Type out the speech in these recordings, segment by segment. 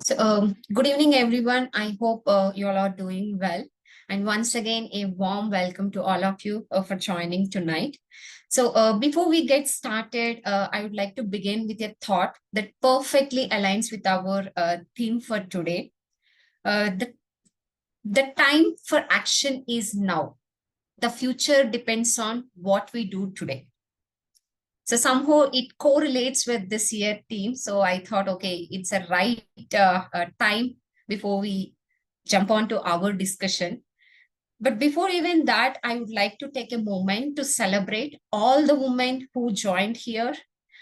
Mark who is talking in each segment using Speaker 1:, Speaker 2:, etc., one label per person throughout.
Speaker 1: Good evening, everyone. I hope you all are doing well. And once again, a warm welcome to all of you for joining tonight. Before we get started, I would like to begin with a thought that perfectly aligns with our theme for today. The time for action is now. The future depends on what we do today. So somehow it correlates with this year theme. So I thought, okay, it's a right time before we jump on to our discussion. But before even that, I would like to take a moment to celebrate all the women who joined here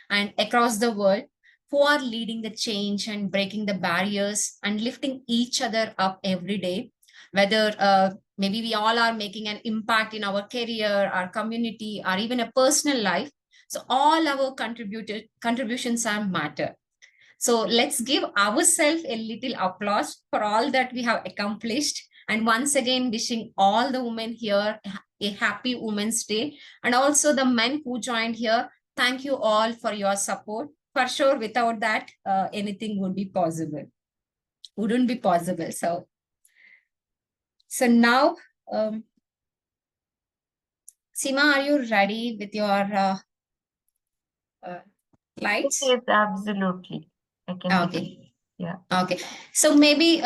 Speaker 1: and across the world who are leading the change and breaking the barriers and lifting each other up every day. Whether maybe we all are making an impact in our career, our community, or even a personal life. So all our contributions are matter. So let's give ourselves a little applause for all that we have accomplished. And once again, wishing all the women here a happy Women's Day. And also the men who joined here, thank you all for your support. For sure, without that, anything would be possible. Wouldn't be possible. So now, Seema, are you ready with your slides?
Speaker 2: Yes, absolutely. I can
Speaker 1: Okay.
Speaker 2: begin. Yeah.
Speaker 1: Okay. So maybe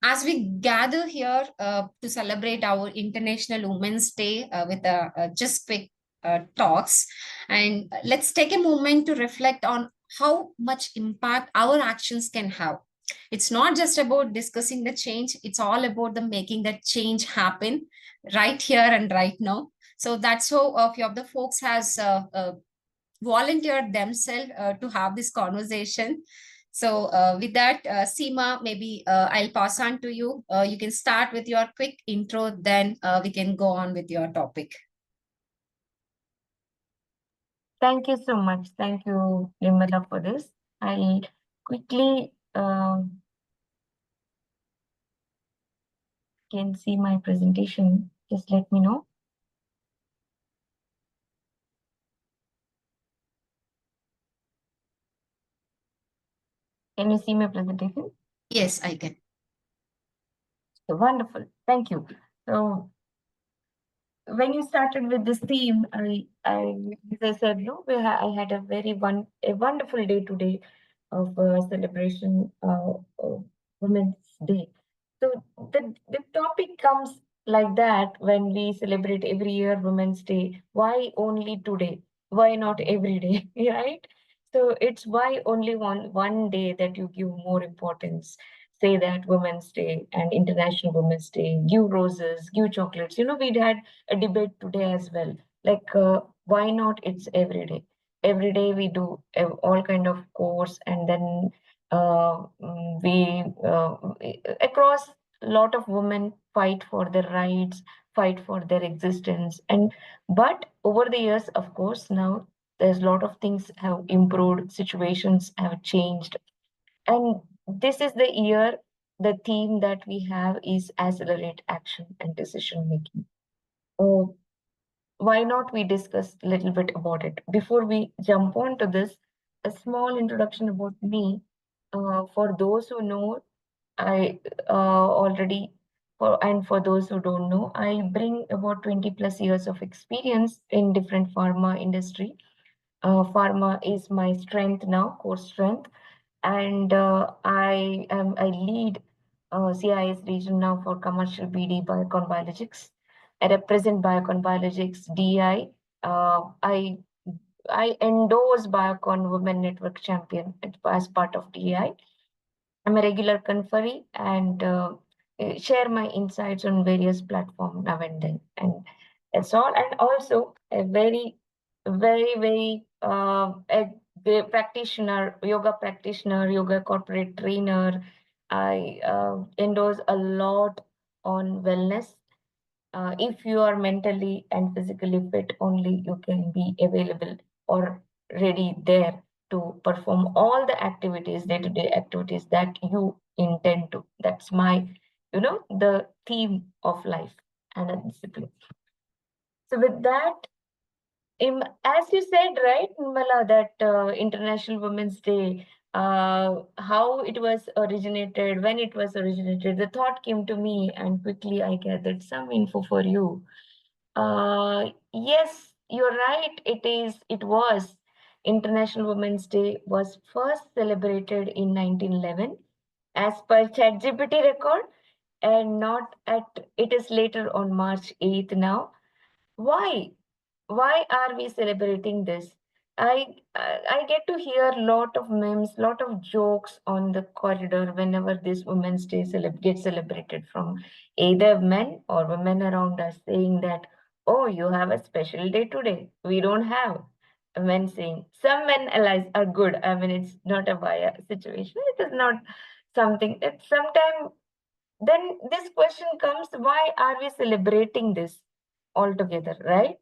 Speaker 1: as we gather here to celebrate our International Women's Day with just quick talks, and let's take a moment to reflect on how much impact our actions can have. It's not just about discussing the change, it's all about the making that change happen right here and right now. So that's how a few of the folks has volunteered themselves to have this conversation. So with that, Seema, maybe I'll pass on to you. You can start with your quick intro, then we can go on with your topic.
Speaker 2: Thank you so much. Thank you, Nirmala, for this. I'll quickly can see my presentation. Just let me know. Can you see my presentation?
Speaker 1: Yes, I can.
Speaker 2: Wonderful. Thank you. So when you started with this theme, as I said, no, I had a wonderful day today of celebration of Women's Day. So the topic comes like that when we celebrate every year Women's Day. Why only today? Why not every day? Right? So it's why only one day that you give more importance. Say that Women's Day and International Women's Day. Give roses, give chocolates. We'd had a debate today as well. Like, why not? It's every day. Every day we do all kind of course, and then we across a lot of women fight for their rights, fight for their existence, and but over the years, of course, now there's a lot of things have improved, situations have changed, and this is the year. The theme that we have is accelerate action and decision making. Oh, why not we discuss a little bit about it before we jump on to this? A small introduction about me. For those who know, I already for those who don't know, I bring about 20 plus years of experience in different pharma industry. Pharma is my strength now, core strength, and I lead CIS region now for commercial BD Biocon Biologics. I represent Biocon Biologics DI. I endorse Biocon Women Network Champion as part of DI. I'm a regular conferee and share my insights on various platforms now and then. And that's all. And also a very practitioner, yoga corporate trainer. I endorse a lot on wellness. If you are mentally and physically fit, only you can be available or ready there to perform all the activities, day-to-day activities that you intend to. That's my, the theme of life and a discipline. So with that, as you said, right, Nirmala, that International Women's Day, how it was originated, when it was originated. The thought came to me, and quickly I gathered some info for you. Yes, you're right. It was International Women's Day was first celebrated in 1911 as per ChatGPT record, and not at, it is later on March 8th now. Why? Why are we celebrating this? I get to hear lot of memes, lot of jokes on the corridor whenever this Women's Day gets celebrated from either men or women around us, saying that, oh, you have a special day today. We don't have. Men saying some men allies are good. I mean, it's not a bias situation. It is not something. It's sometimes then this question comes: why are we celebrating this altogether, right?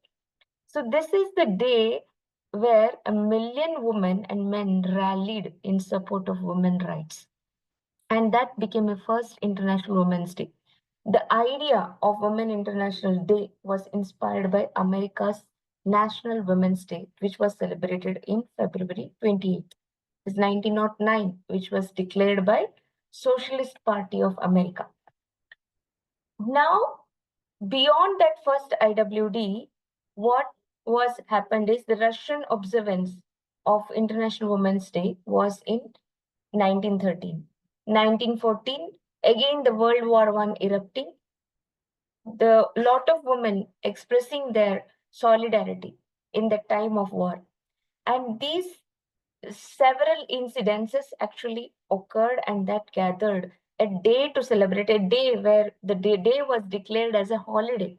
Speaker 2: So this is the day where 1 million women and men rallied in support of women's rights. And that became a first International Women's Day. The idea of Women International Day was inspired by America's National Women's Day, which was celebrated in February 28th. It's 1909, which was declared by Socialist Party of America. Now, beyond that first IWD, what was happened is the Russian observance of International Women's Day was in 1913. 1914, again the World War I erupting, the lot of women expressing their solidarity in the time of war. And these several incidences actually occurred, and that gathered a day to celebrate, a day where the day was declared as a holiday,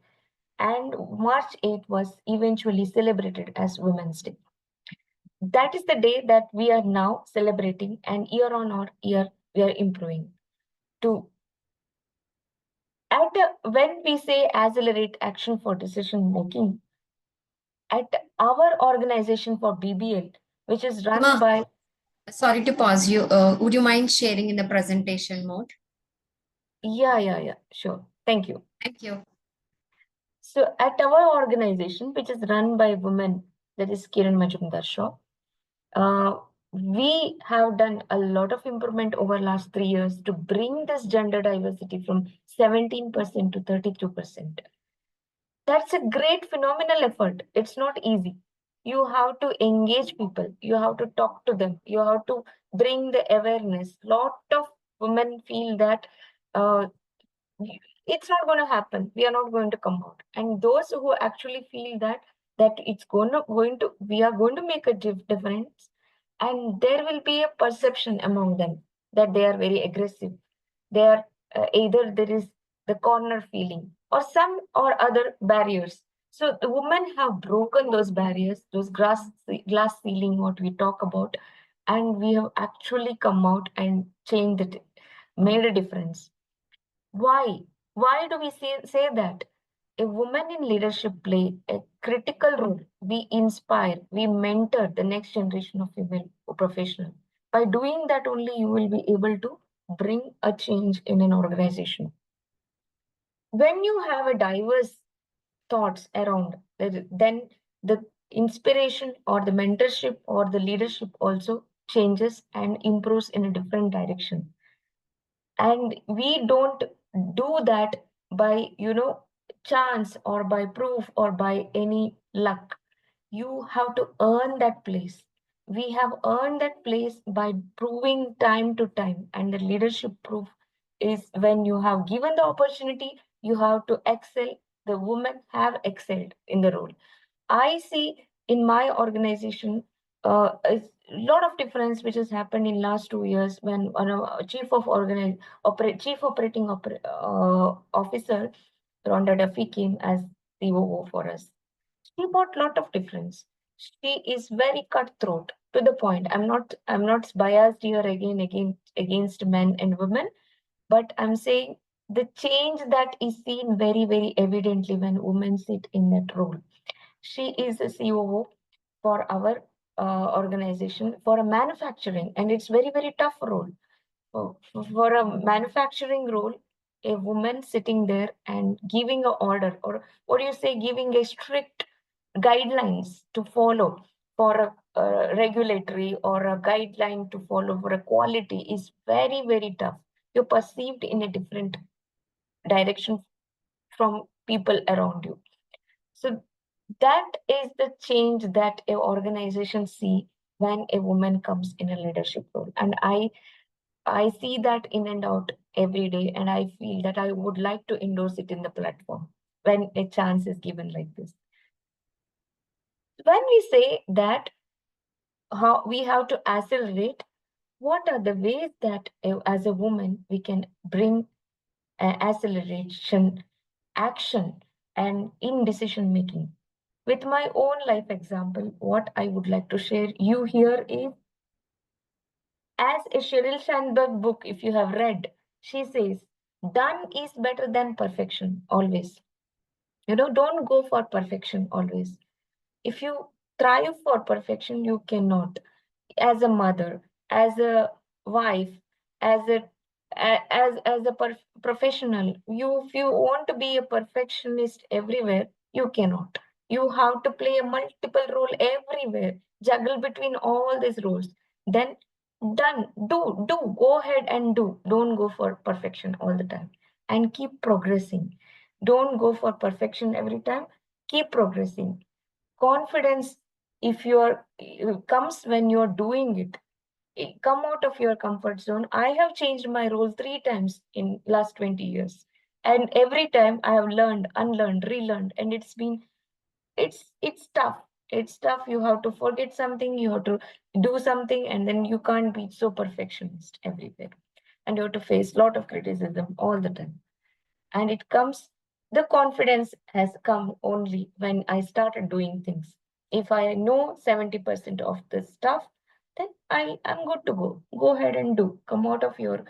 Speaker 2: and March 8th was eventually celebrated as Women's Day. That is the day that we are now celebrating, and year on year we are improving. When we say accelerate action for decision making, at our organization for BBL, which is run
Speaker 1: Seema,
Speaker 2: by.
Speaker 1: sorry to pause you. Would you mind sharing in the presentation mode?
Speaker 2: Yeah, sure. Thank you.
Speaker 1: Thank you.
Speaker 2: So at our organization, which is run by women, that is Kiran Majumdar Shaw, we have done a lot of improvement over last 3 years to bring this gender diversity from 17% to 32%. That's a great phenomenal effort. It's not easy. You have to engage people. You have to talk to them. You have to bring the awareness. Lot of women feel that uh, it's not going to happen. We are not going to come out. And those who actually feel that it's going to we are going to make a difference, and there will be a perception among them that they are very aggressive. They are either there is the corner feeling or some or other barriers. So the women have broken those barriers, those glass ceiling, what we talk about, and we have actually come out and changed it, made a difference. Why? Why do we say that? A woman in leadership play a critical role. We inspire, we mentor the next generation of female professionals. By doing that only, you will be able to bring a change in an organization. When you have a diverse thoughts around, then the inspiration or the mentorship or the leadership also changes and improves in a different direction. And we don't do that by chance or by proof or by any luck. You have to earn that place. We have earned that place by proving time to time, and the leadership proof is when you have given the opportunity, you have to excel. The women have excelled in the role. I see in my organization a lot of difference which has happened in last 2 years when chief operating officer Rhonda Duffy came as COO for us. She brought lot of difference. She is very cutthroat to the point. I'm not biased here against men and women, but I'm saying the change that is seen very, very evidently when women sit in that role. She is a COO for our organization for a manufacturing, and it's very, very tough role. For a manufacturing role, a woman sitting there and giving an order, or what do you say, giving a strict guidelines to follow for a regulatory or a guideline to follow for a quality is very, very tough. You're perceived in a different direction from people around you. So that is the change that a organization see when a woman comes in a leadership role. And I see that in and out every day, and I feel that I would like to endorse it in the platform when a chance is given like this. When we say that how we have to accelerate, what are the ways that as a woman we can bring acceleration, action, and in decision making? With my own life example, what I would like to share you here is, as a Sheryl Sandberg book, if you have read, she says, done is better than perfection, always. Don't go for perfection always. If you thrive for perfection, you cannot. As a mother, as a wife, as a professional, if you want to be a perfectionist everywhere, you cannot. You have to play a multiple role everywhere, juggle between all these roles. Then done, go ahead and do. Don't go for perfection all the time, and keep progressing. Don't go for perfection every time. Keep progressing. Confidence, if you're comes when you're doing it. Come out of your comfort zone. I have changed my role 3 times in last 20 years, and every time I have learned, unlearned, relearned, and it's tough. It's tough. You have to forget something, you have to do something, and then you can't be so perfectionist everywhere, and you have to face a lot of criticism all the time. And it comes, the confidence has come only when I started doing things. If I know 70% of the stuff, then I'm good to go ahead and do. Come out of your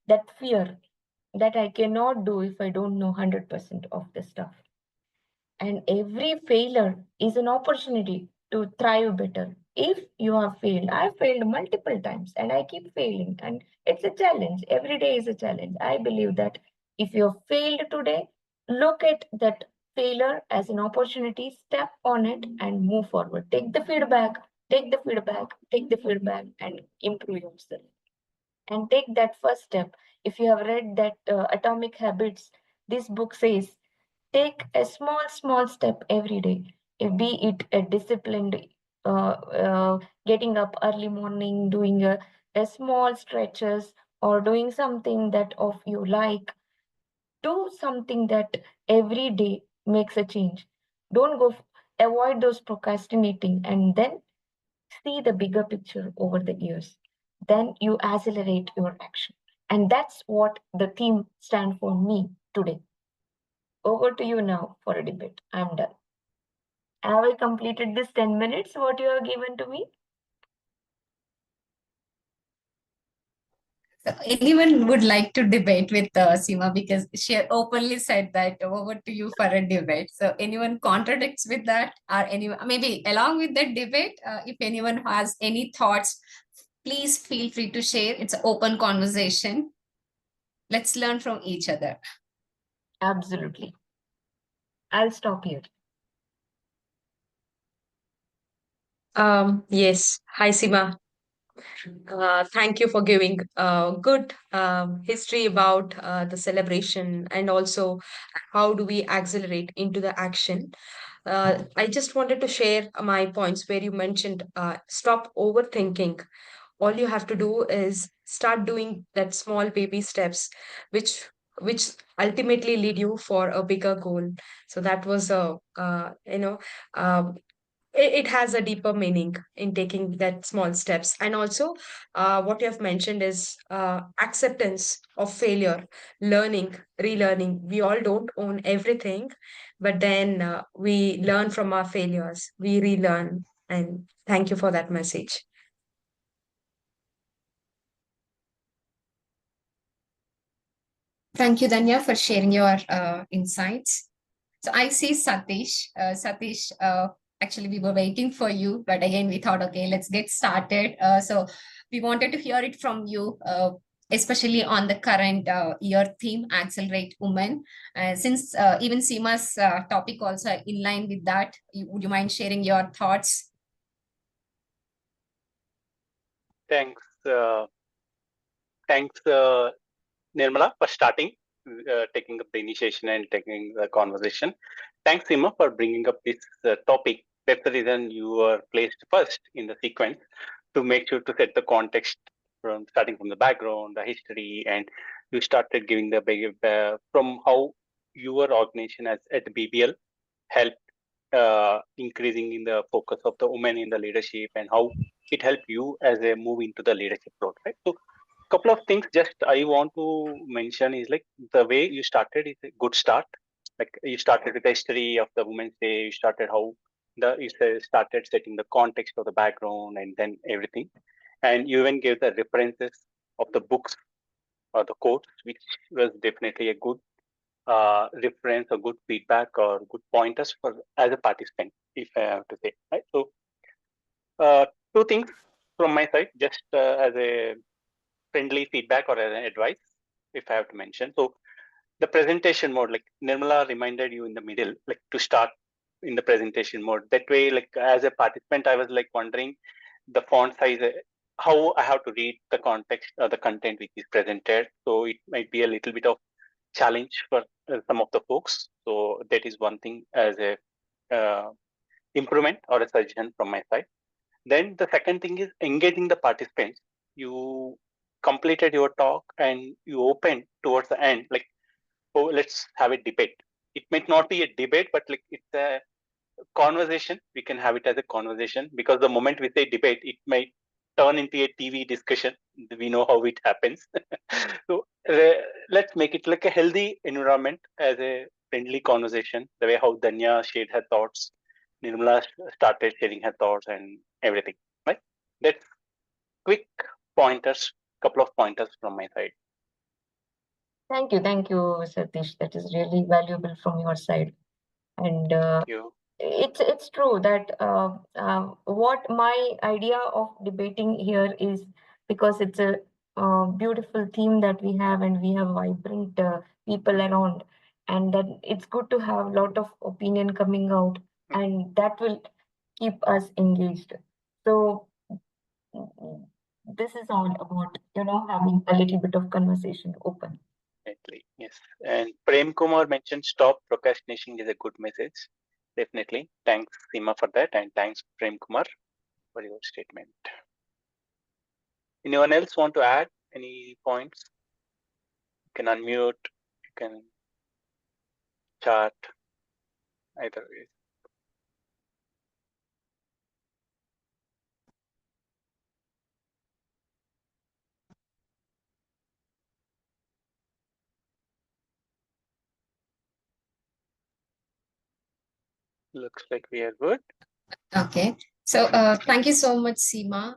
Speaker 2: that fear that I cannot do if I don't know 100% of the stuff. And every failure is an opportunity to thrive better. If you have failed, I've failed multiple times and I keep failing, and it's a challenge. Every day is a challenge. I believe that if you have failed today, look at that failure as an opportunity, step on it, and move forward. Take the feedback, and improve yourself. And take that first step. If you have read that Atomic Habits, this book says, take a small step every day, be it a disciplined getting up early morning, doing a small stretches, or doing something that of you like. Do something that every day makes a change. Don't avoid those procrastinating, and then see the bigger picture over the years. Then you accelerate your action, and that's what the theme stand for me today. Over to you now for a debate. I'm done. Have I completed this 10 minutes, what you have given to me?
Speaker 1: So anyone would like to debate with Seema, because she openly said that over to you for a debate. So anyone contradicts with that, or anyone maybe along with that debate, if anyone has any thoughts, please feel free to share. It's an open conversation. Let's learn from each other.
Speaker 2: Absolutely. I'll stop here.
Speaker 3: Yes. Hi, Seema. Thank you for giving good history about the celebration and also how do we accelerate into the action. I just wanted to share my points where you mentioned stop overthinking. All you have to do is start doing that small baby steps, which which ultimately lead you for a bigger goal. So that was a um, it has a deeper meaning in taking that small steps. And also what you have mentioned is acceptance of failure, learning, relearning. We all don't own everything, but then we learn from our failures, we relearn. And thank you for that message.
Speaker 1: Thank you, Dhanya, for sharing your insights. So I see Satish. Satish, actually, we were waiting for you, but again, we thought, okay, let's get started. So we wanted to hear it from you, especially on the current year theme, Accelerate Women. Since even Seema's topic also in line with that, would you mind sharing your thoughts?
Speaker 4: Thanks, thanks, Nirmala, for starting, taking up the initiation and taking the conversation. Thanks, Seema, for bringing up this topic. That's the reason you were placed first in the sequence to make sure to set the context from starting from the background, the history, and you started giving the from how your organization as at the BBL helped increasing in the focus of the women in the leadership and how it helped you as a move into the leadership role, right? So couple of things just I want to mention is like the way you started is a good start. Like you started with the history of the Women's Day, you started how started setting the context of the background and then everything. And you even gave the references of the books or the quotes, which was definitely a good reference or good feedback or good pointers for as a participant, if I have to say, right? So two things from my side, just as a friendly feedback or as an advice, if I have to mention. So the presentation mode, like Nirmala reminded you in the middle, like to start in the presentation mode. That way, like as a participant, I was like wondering the font size, how I have to read the context or the content which is presented. So it might be a little bit of challenge for some of the folks. So that is one thing as a improvement or a suggestion from my side. Then the second thing is engaging the participants. You completed your talk and you opened towards the end, like, oh, let's have a debate. It might not be a debate, but like it's a conversation. We can have it as a conversation because the moment we say debate, it might turn into a TV discussion. We know how it happens. So let's make it like a healthy environment as a friendly conversation. The way how Dhanya shared her thoughts, Nirmala started sharing her thoughts and everything. Right? That's quick pointers, couple of pointers from my side.
Speaker 2: Thank you, Satish. That is really valuable from your side. And
Speaker 4: Thank you.
Speaker 2: it's true that what my idea of debating here is, because it's a beautiful theme that we have, and we have vibrant people around, and that it's good to have a lot of opinion coming out, and that will keep us engaged. So mm, this is all about, having a little bit of conversation open.
Speaker 4: Definitely, yes. And Prem Kumar mentioned stop procrastination is a good message. Definitely. Thanks, Seema, for that. And thanks, Prem Kumar, for your statement. Anyone else want to add any points? You can unmute, you can chat, either way. Looks like we are good.
Speaker 1: Okay. So thank you so much, Seema.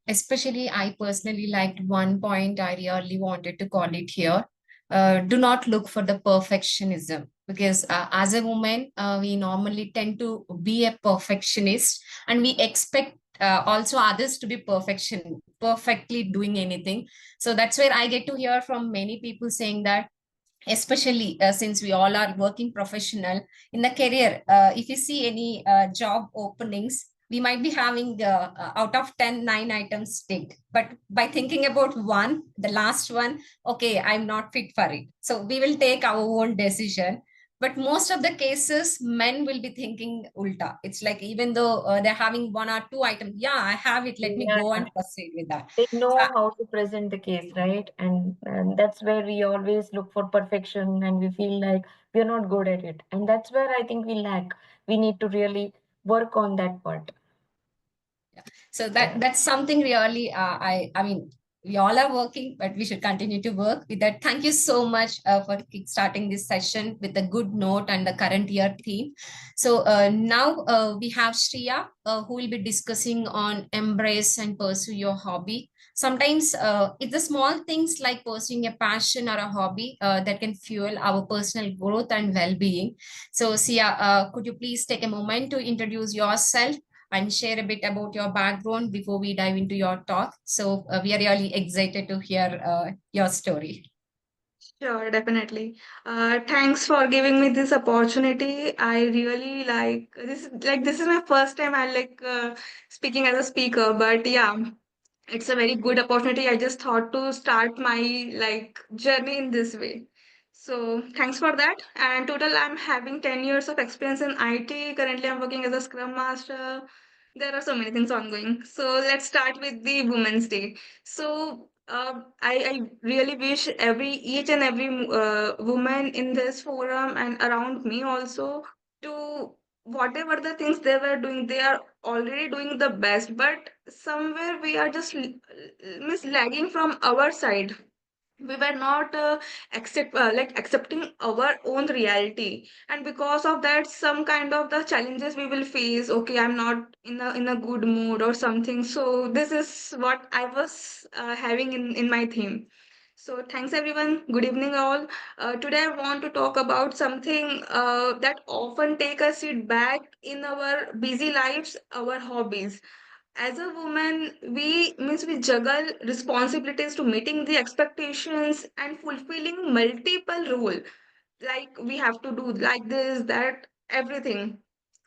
Speaker 1: Especially I personally liked one point I really wanted to call it here. Do not look for the perfectionism, because as a woman, we normally tend to be a perfectionist, and we expect also others to be perfectly doing anything. So that's where I get to hear from many people saying that, especially since we all are working professional in the career, if you see any job openings, we might be having out of 10 9 items ticked, but by thinking about one, the last one, okay, I'm not fit for it, so we will take our own decision. But most of the cases, men will be thinking ulta. It's like, even though they're having one or two items, yeah, I have it, let me
Speaker 2: Yeah,
Speaker 1: go and proceed with that.
Speaker 2: they
Speaker 1: So
Speaker 2: know how to present the case, right? And that's where we always look for perfection, and we feel like we're not good at it. And that's where I think we lack. We need to really work on that part.
Speaker 1: So that's something really, I mean, we all are working, but we should continue to work with that. Thank you so much for kickstarting this session with a good note and the current year theme. So now we have Shriya, who will be discussing on embrace and pursue your hobby. Sometimes it's the small things like pursuing a passion or a hobby that can fuel our personal growth and well-being. So Sia, could you please take a moment to introduce yourself and share a bit about your background before we dive into your talk? So we are really excited to hear your story.
Speaker 5: Sure, definitely. Thanks for giving me this opportunity. I really like this. Like this is my first time I like speaking as a speaker. But yeah, it's a very good opportunity. I just thought to start my journey in this way. So thanks for that. And total, I'm having 10 years of experience in IT. Currently, I'm working as a Scrum Master. There are so many things ongoing. So let's start with the Women's Day. So I really wish each and every woman in this forum and around me also to whatever the things they were doing, they are already doing the best, but somewhere we are just lagging from our side. We were not accepting our own reality, and because of that, some kind of the challenges we will face. Okay, I'm not in a good mood or something. So this is what I was having in my theme. So thanks everyone. Good evening all. Today I want to talk about something that often take a seat back in our busy lives, our hobbies. As a woman, we juggle responsibilities to meeting the expectations and fulfilling multiple role. Like we have to do like this, that, everything.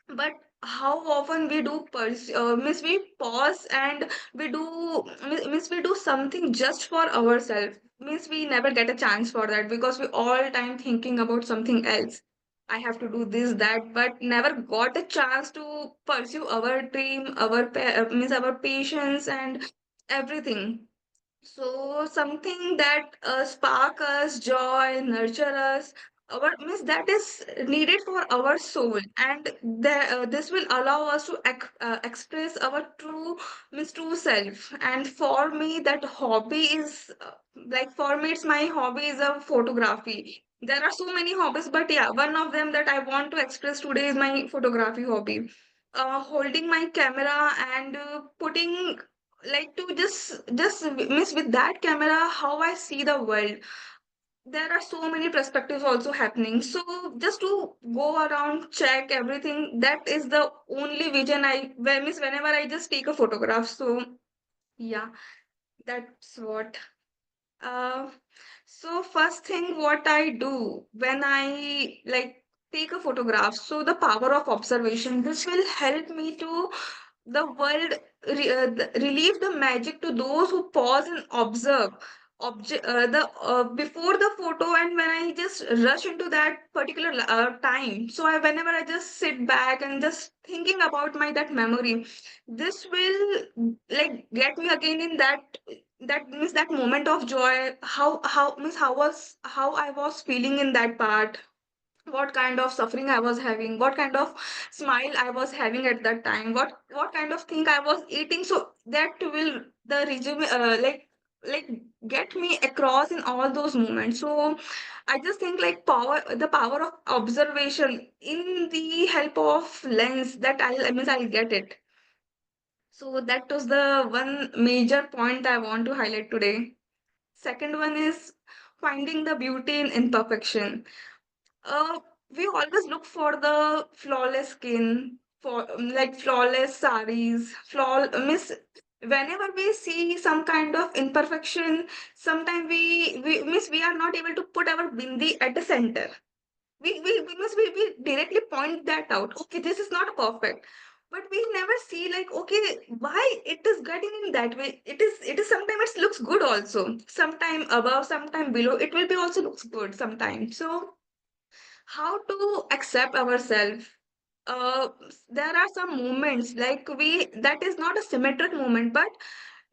Speaker 5: But how often we do miss we pause and we do miss we do something just for ourselves. Means we never get a chance for that because we all time thinking about something else. I have to do this, that, but never got a chance to pursue our dream, means our patience and everything. So something that spark us joy, nurture us, our means that is needed for our soul, and this will allow us to express our true self. And for me, that hobby is for me, it's my hobby is a photography. There are so many hobbies, but yeah, one of them that I want to express today is my photography hobby. Holding my camera and putting to just miss with that camera how I see the world. There are so many perspectives also happening, so just to go around check everything, that is the only vision whenever I just take a photograph. So yeah, that's what. uh so first thing what I do when I take a photograph, so the power of observation, this will help me to the world relieve the magic to those who pause and observe the before the photo. And when I just rush into that particular time, so whenever I just sit back and just thinking about my that memory, this will get me again in that means that moment of joy. How means how I was feeling in that part, what kind of suffering I was having, what kind of smile I was having at that time, what kind of thing I was eating. So that will the resume like get me across in all those moments. So I just think the power of observation in the help of lens, that I'll get it. So that was the one major point I want to highlight today. Second one is finding the beauty in imperfection. uh, we always look for the flawless skin, for flawless saris, miss. Whenever we see some kind of imperfection, sometimes we miss we are not able to put our bindi at the center. We directly point that out. Okay, this is not perfect. But we never see okay, why it is getting in that way. It is sometimes it looks good also. Sometime above, sometime below. It will be also looks good sometimes. So how to accept ourselves. There are some moments we that is not a symmetric moment, but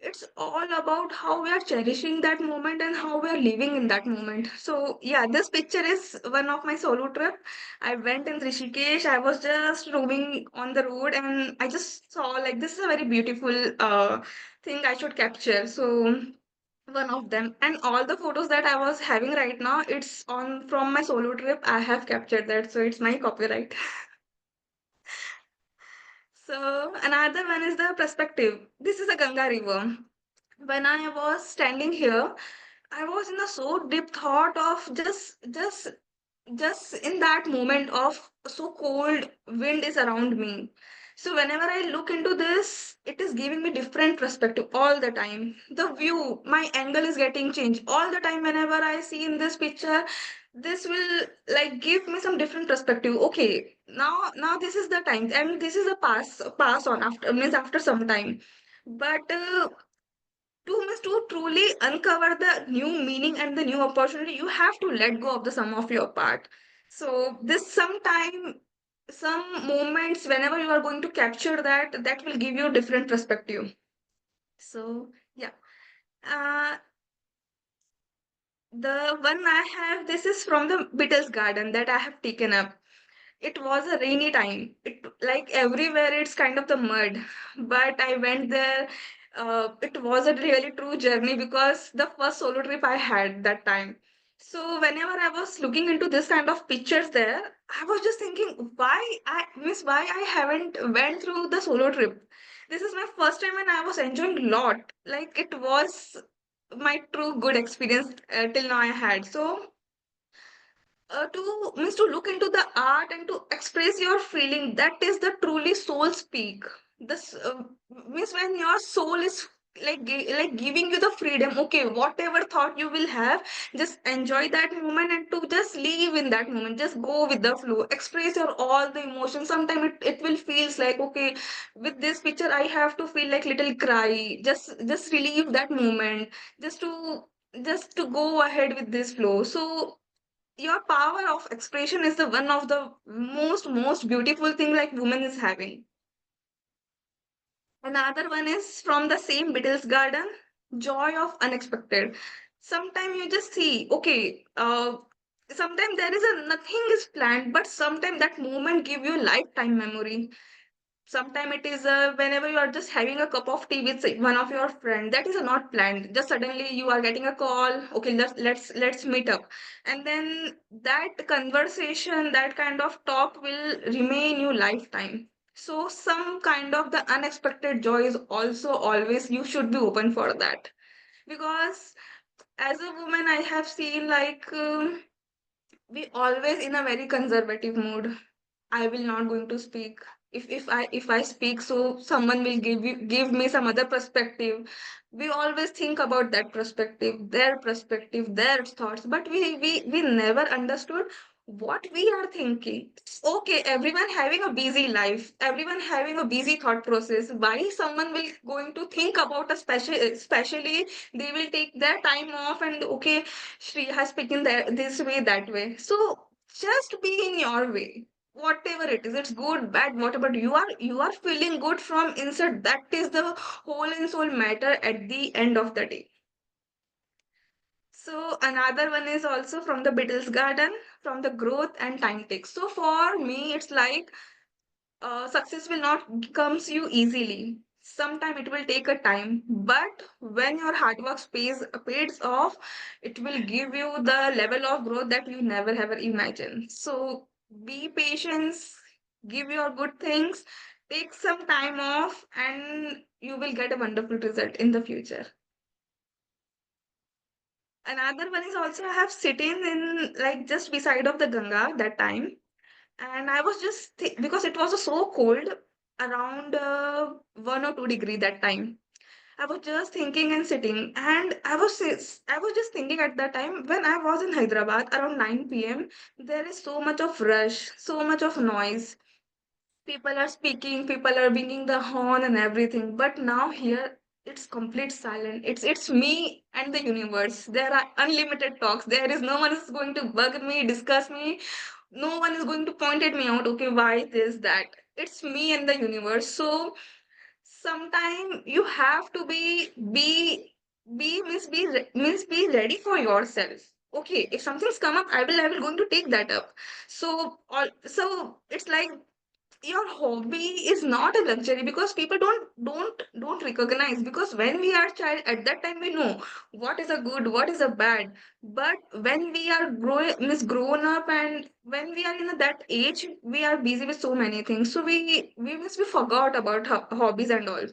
Speaker 5: it's all about how we are cherishing that moment and how we are living in that moment. So yeah, this picture is one of my solo trip. I went in Rishikesh. I was just roaming on the road and I just saw this is a very beautiful thing I should capture. So one of them, and all the photos that I was having right now, it's on from my solo trip. I have captured that, so it's my copyright. So another one is the perspective. This is a Ganga river. When I was standing here, I was in a so deep thought of just in that moment of so cold wind is around me. So whenever I look into this, it is giving me different perspective all the time. The view, my angle is getting changed all the time. Whenever I see in this picture, this will give me some different perspective. Okay, now this is the time, and this is a pass on after means after some time. But To truly uncover the new meaning and the new opportunity, you have to let go of the sum of your part. So this some moments whenever you are going to capture that will give you different perspective. So yeah, uh, the one I have, this is from the Beatles garden that I have taken up. It was a rainy time. It like everywhere it's kind of the mud. But I went there. It was a really true journey because the first solo trip I had that time. So whenever I was looking into this kind of pictures there, I was just thinking why I haven't went through the solo trip. This is my first time and I was enjoying a lot. Like it was my true good experience till now I had. So to look into the art and to express your feeling, that is the truly soul speak. This means when your soul is like giving you the freedom. Okay, whatever thought you will have, just enjoy that moment and to just live in that moment, just go with the flow, express your all the emotions. Sometimes it will feels like, okay, with this picture I have to feel like little cry, just relieve that moment, just to go ahead with this flow. So your power of expression is the one of the most beautiful thing like woman is having. Another one is from the same Beatles garden, joy of unexpected. Sometimes you just see, okay, sometimes there is a nothing is planned, but sometimes that moment give you lifetime memory. Sometimes it is whenever you are just having a cup of tea with one of your friend, that is not planned, just suddenly you are getting a call, okay, let's meet up, and then that conversation, that kind of talk will remain you lifetime. So some kind of the unexpected joy is also always, you should be open for that. Because as a woman I have seen like we always in a very conservative mood. I will not going to speak. If I speak, so someone will give me some other perspective. We always think about that perspective, their thoughts, but we never understood what we are thinking. Okay, everyone having a busy life, everyone having a busy thought process. Why someone will going to think about a special, especially they will take their time off and okay, Shri has speaking that this way, that way. So just be in your way, whatever it is, it's good bad whatever, you are feeling good from inside, that is the whole and soul matter at the end of the day. So another one is also from the Beatles garden, from the growth and time takes. So for me it's like success will not comes you easily. Sometime it will take a time, but when your hard work pays off, it will give you the level of growth that you never ever imagined. So be patient, give your good things, take some time off, and you will get a wonderful result in the future. Another one is also I have sitting in like just beside of the Ganga that time, and I was just because it was so cold, around 1 or 2 degree that time. I was just thinking and sitting, and I was just thinking at that time when I was in Hyderabad around 9 p.m. There is so much of rush, so much of noise. People are speaking, people are bringing the horn and everything. But now here it's complete silent. It's me and the universe. There are unlimited talks. There is no one is going to bug me, discuss me. No one is going to point at me out, okay, why this, that. It's me and the universe. So sometime you have to means be ready for yourself. Okay, if something's come up, I will going to take that up. So all so it's like your hobby is not a luxury because people don't recognize, because when we are child at that time we know what is a good, what is a bad. But when we are grown up, and when we are in that age, we are busy with so many things, so we forgot about hobbies and all.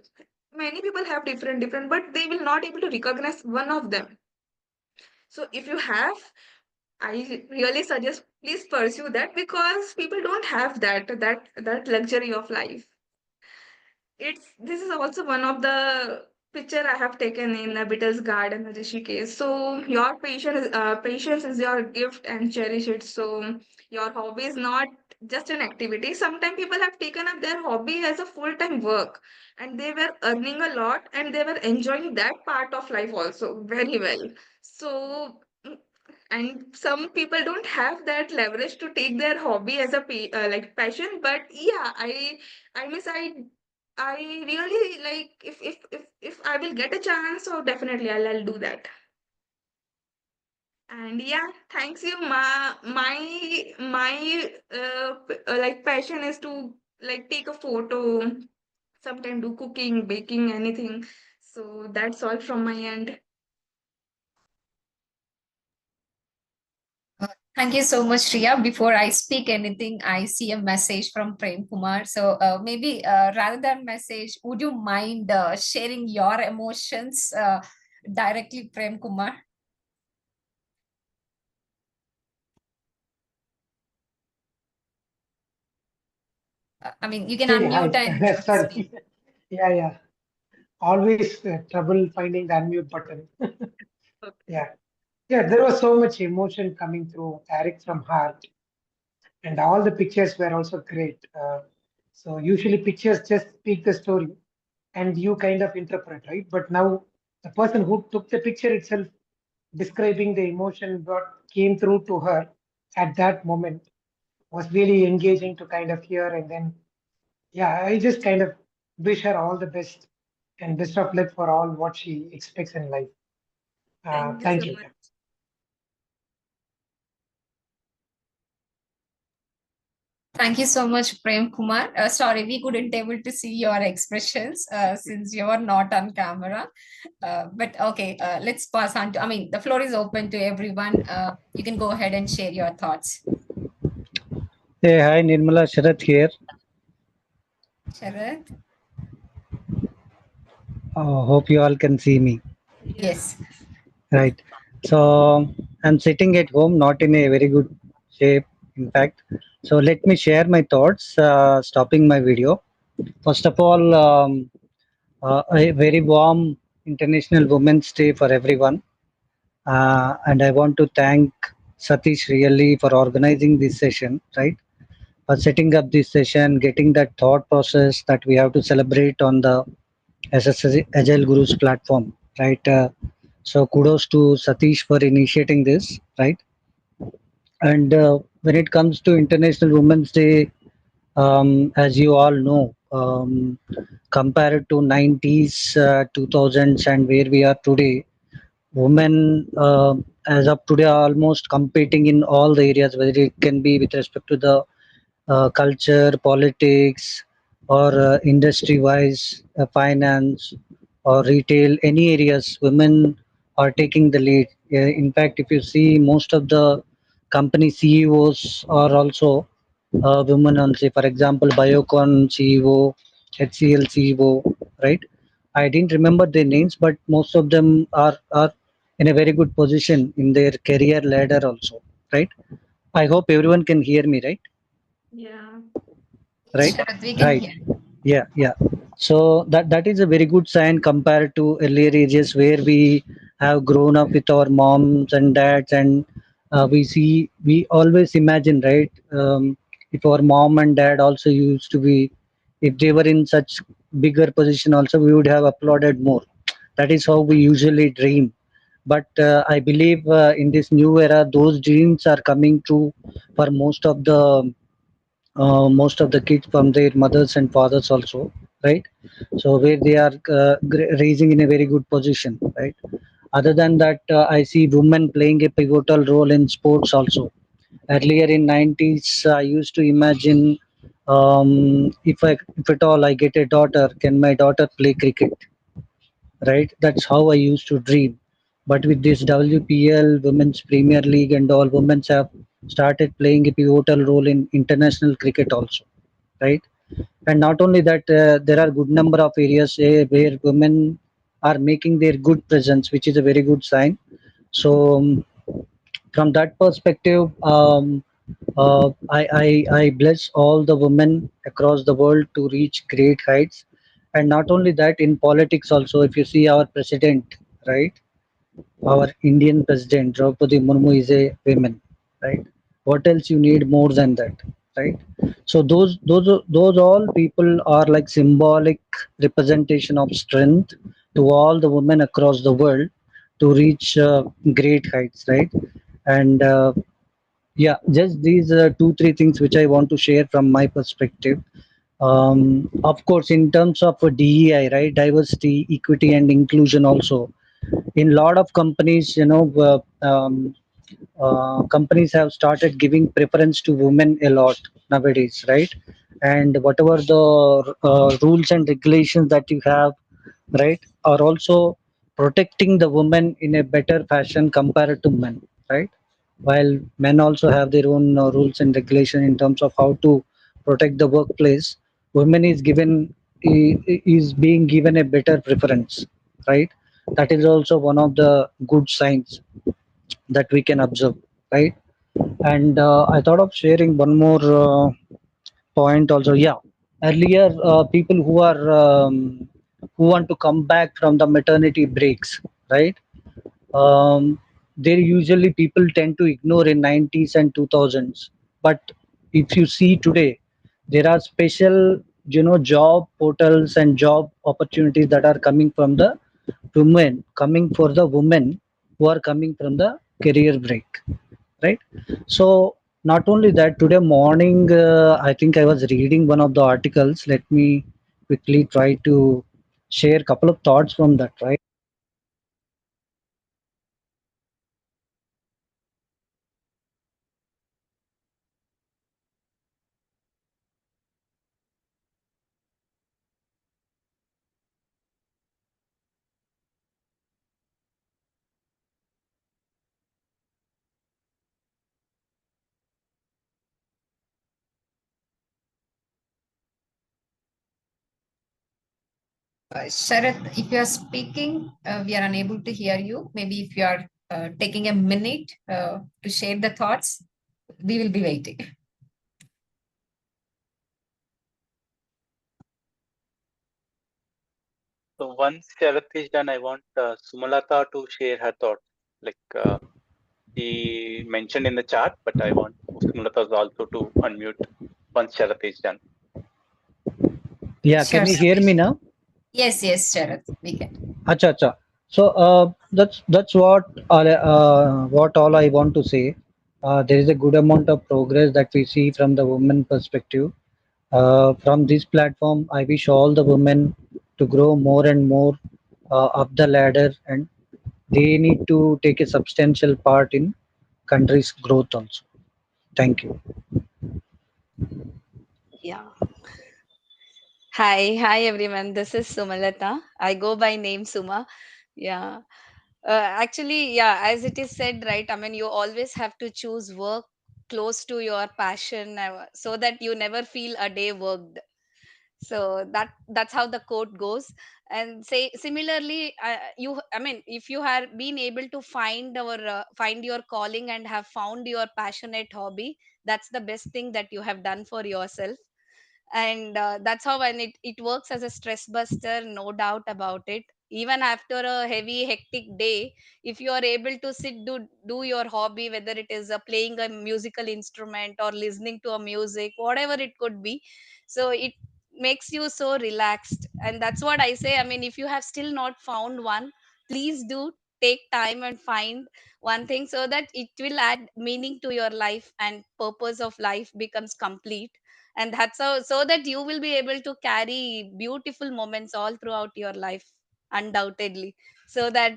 Speaker 5: Many people have different, but they will not able to recognize one of them. So if you have, I really suggest please pursue that, because people don't have that luxury of life. It's this is also one of the picture I have taken in a Beatles garden, Rishikesh. So your patience is your gift and cherish it. So your hobby is not just an activity. Sometimes people have taken up their hobby as a full-time work, and they were earning a lot and they were enjoying that part of life also very well. So and some people don't have that leverage to take their hobby as a like passion. But yeah, I miss I really like if I will get a chance, so definitely I'll do that. And yeah, thanks you. My like passion is to like take a photo, sometime do cooking, baking, anything. So that's all from my end.
Speaker 1: Thank you so much, Shriya. Before I speak anything, I see a message from Prem Kumar. So maybe rather than message, would you mind sharing your emotions directly, Prem Kumar? I mean, you can
Speaker 6: Hey,
Speaker 1: unmute
Speaker 6: hi.
Speaker 1: and speak.
Speaker 6: Sorry. Yeah. Always trouble finding the unmute button.
Speaker 5: Okay.
Speaker 6: Yeah. Yeah, there was so much emotion coming through Eric from Heart, and all the pictures were also great. So usually pictures just speak the story and you kind of interpret, right? But now the person who took the picture itself describing the emotion what came through to her at that moment was really engaging to kind of hear. And then, yeah, I just kind of wish her all the best and best of luck for all what she expects in life.
Speaker 5: Thank you so
Speaker 6: Thank you.
Speaker 5: much.
Speaker 1: Thank you so much, Prem Kumar. Sorry, we couldn't able to see your expressions since you are not on camera. But okay, let's pass on to, I mean, the floor is open to everyone. You can go ahead and share your thoughts.
Speaker 7: Hey, hi, Nirmala, Sharath here.
Speaker 1: Sharad?
Speaker 7: Hope you all can see me.
Speaker 5: Yeah.
Speaker 1: Yes.
Speaker 7: Right. So I'm sitting at home, not in a very good shape, in fact. So let me share my thoughts, stopping my video. First of all, a very warm International Women's Day for everyone. And I want to thank Satish really for organizing this session, right? For setting up this session, getting that thought process that we have to celebrate on the SSAG Agilegurus platform, right? So kudos to Satish for initiating this, right? And when it comes to International Women's Day, as you all know, compared to 90s, 2000s, and where we are today, women as of today are almost competing in all the areas, whether it can be with respect to the culture, politics, or industry-wise, finance or retail, any areas, women are taking the lead. In fact, if you see, most of the company CEOs are also women on, say, for example, Biocon CEO, HCL CEO, right? I didn't remember their names, but most of them are in a very good position in their career ladder also, right? I hope everyone can hear me, right?
Speaker 5: Yeah.
Speaker 7: Right,
Speaker 1: Sharad, we can
Speaker 7: right.
Speaker 1: hear.
Speaker 7: Yeah. So that is a very good sign compared to earlier ages where we have grown up with our moms and dads, and we always imagine, right? If our mom and dad also used to be, if they were in such bigger position also, we would have applauded more. That is how we usually dream. But I believe in this new era those dreams are coming true for most of the kids from their mothers and fathers also, right? So where they are raising in a very good position, right? Other than that, I see women playing a pivotal role in sports also. Earlier in 90s, I used to imagine, if at all I get a daughter, can my daughter play cricket, right? That's how I used to dream. But with this WPL, Women's Premier League, and all, women have started playing a pivotal role in international cricket also, right? And not only that, there are good number of areas where women are making their good presence, which is a very good sign. So from that perspective, I bless all the women across the world to reach great heights. And not only that, in politics also, if you see our president, right? Our Indian president Draupadi Murmu is a woman, right? What else you need more than that, right? So those all people are like symbolic representation of strength to all the women across the world to reach great heights, right? And yeah, just these two three things which I want to share from my perspective. Of course, in terms of DEI, right, diversity, equity, and inclusion, also in lot of companies, companies have started giving preference to women a lot nowadays, right? And whatever the rules and regulations that you have, right, are also protecting the women in a better fashion compared to men, right? While men also have their own rules and regulation in terms of how to protect the workplace, women is being given a better preference, right? That is also one of the good signs that we can observe, right? And I thought of sharing one more point also. Yeah, earlier people who want to come back from the maternity breaks, right? They usually people tend to ignore in 90s and 2000s. But if you see today, there are special, job portals and job opportunities that are coming from the women, coming for the women who are coming from the career break, right? So not only that, today morning, I think I was reading one of the articles. Let me quickly try to share a couple of thoughts from that, right?
Speaker 1: Sharath, if you are speaking, we are unable to hear you. Maybe if you are taking a minute to share the thoughts, we will be waiting.
Speaker 4: So once Sharath is done, I want Sumalata to share her thoughts. Like he mentioned in the chat, but I want Sumalata also to unmute once Sharath is done.
Speaker 7: Yeah,
Speaker 1: Sure,
Speaker 7: can you
Speaker 1: sir.
Speaker 7: hear me now?
Speaker 1: Yes, yes, Sharath, we can.
Speaker 7: Acha, acha. So that's what all I want to say. There is a good amount of progress that we see from the women perspective. From this platform, I wish all the women to grow more and more up the ladder, and they need to take a substantial part in country's growth also. Thank you.
Speaker 8: Yeah. Hi everyone. This is Sumalata. I go by name Suma. Yeah. Actually, yeah, as it is said, right? I mean, you always have to choose work close to your passion so that you never feel a day worked. So that's how the quote goes. And say similarly, I mean, if you have been able to find your calling and have found your passionate hobby, that's the best thing that you have done for yourself. And that's how, when it works as a stress buster, no doubt about it. Even after a heavy hectic day, if you are able to do your hobby, whether it is playing a musical instrument or listening to a music, whatever it could be, so it makes you so relaxed. And that's what I say. I mean, if you have still not found one, please do take time and find one thing, so that it will add meaning to your life and purpose of life becomes complete. And that's how, so that you will be able to carry beautiful moments all throughout your life, undoubtedly, so that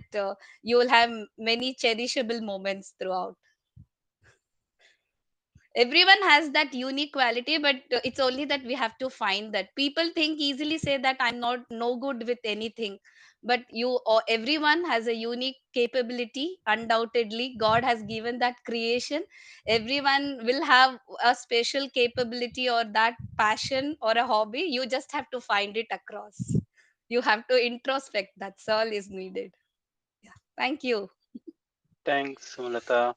Speaker 8: you will have many cherishable moments throughout. Everyone has that unique quality, but it's only that we have to find that. People think easily, say that I'm not no good with anything, but you or everyone has a unique capability. Undoubtedly, God has given that creation. Everyone will have a special capability or that passion or a hobby. You just have to find it across. You have to introspect. That's all is needed. Yeah. Thank you.
Speaker 4: Thanks, Sumalata.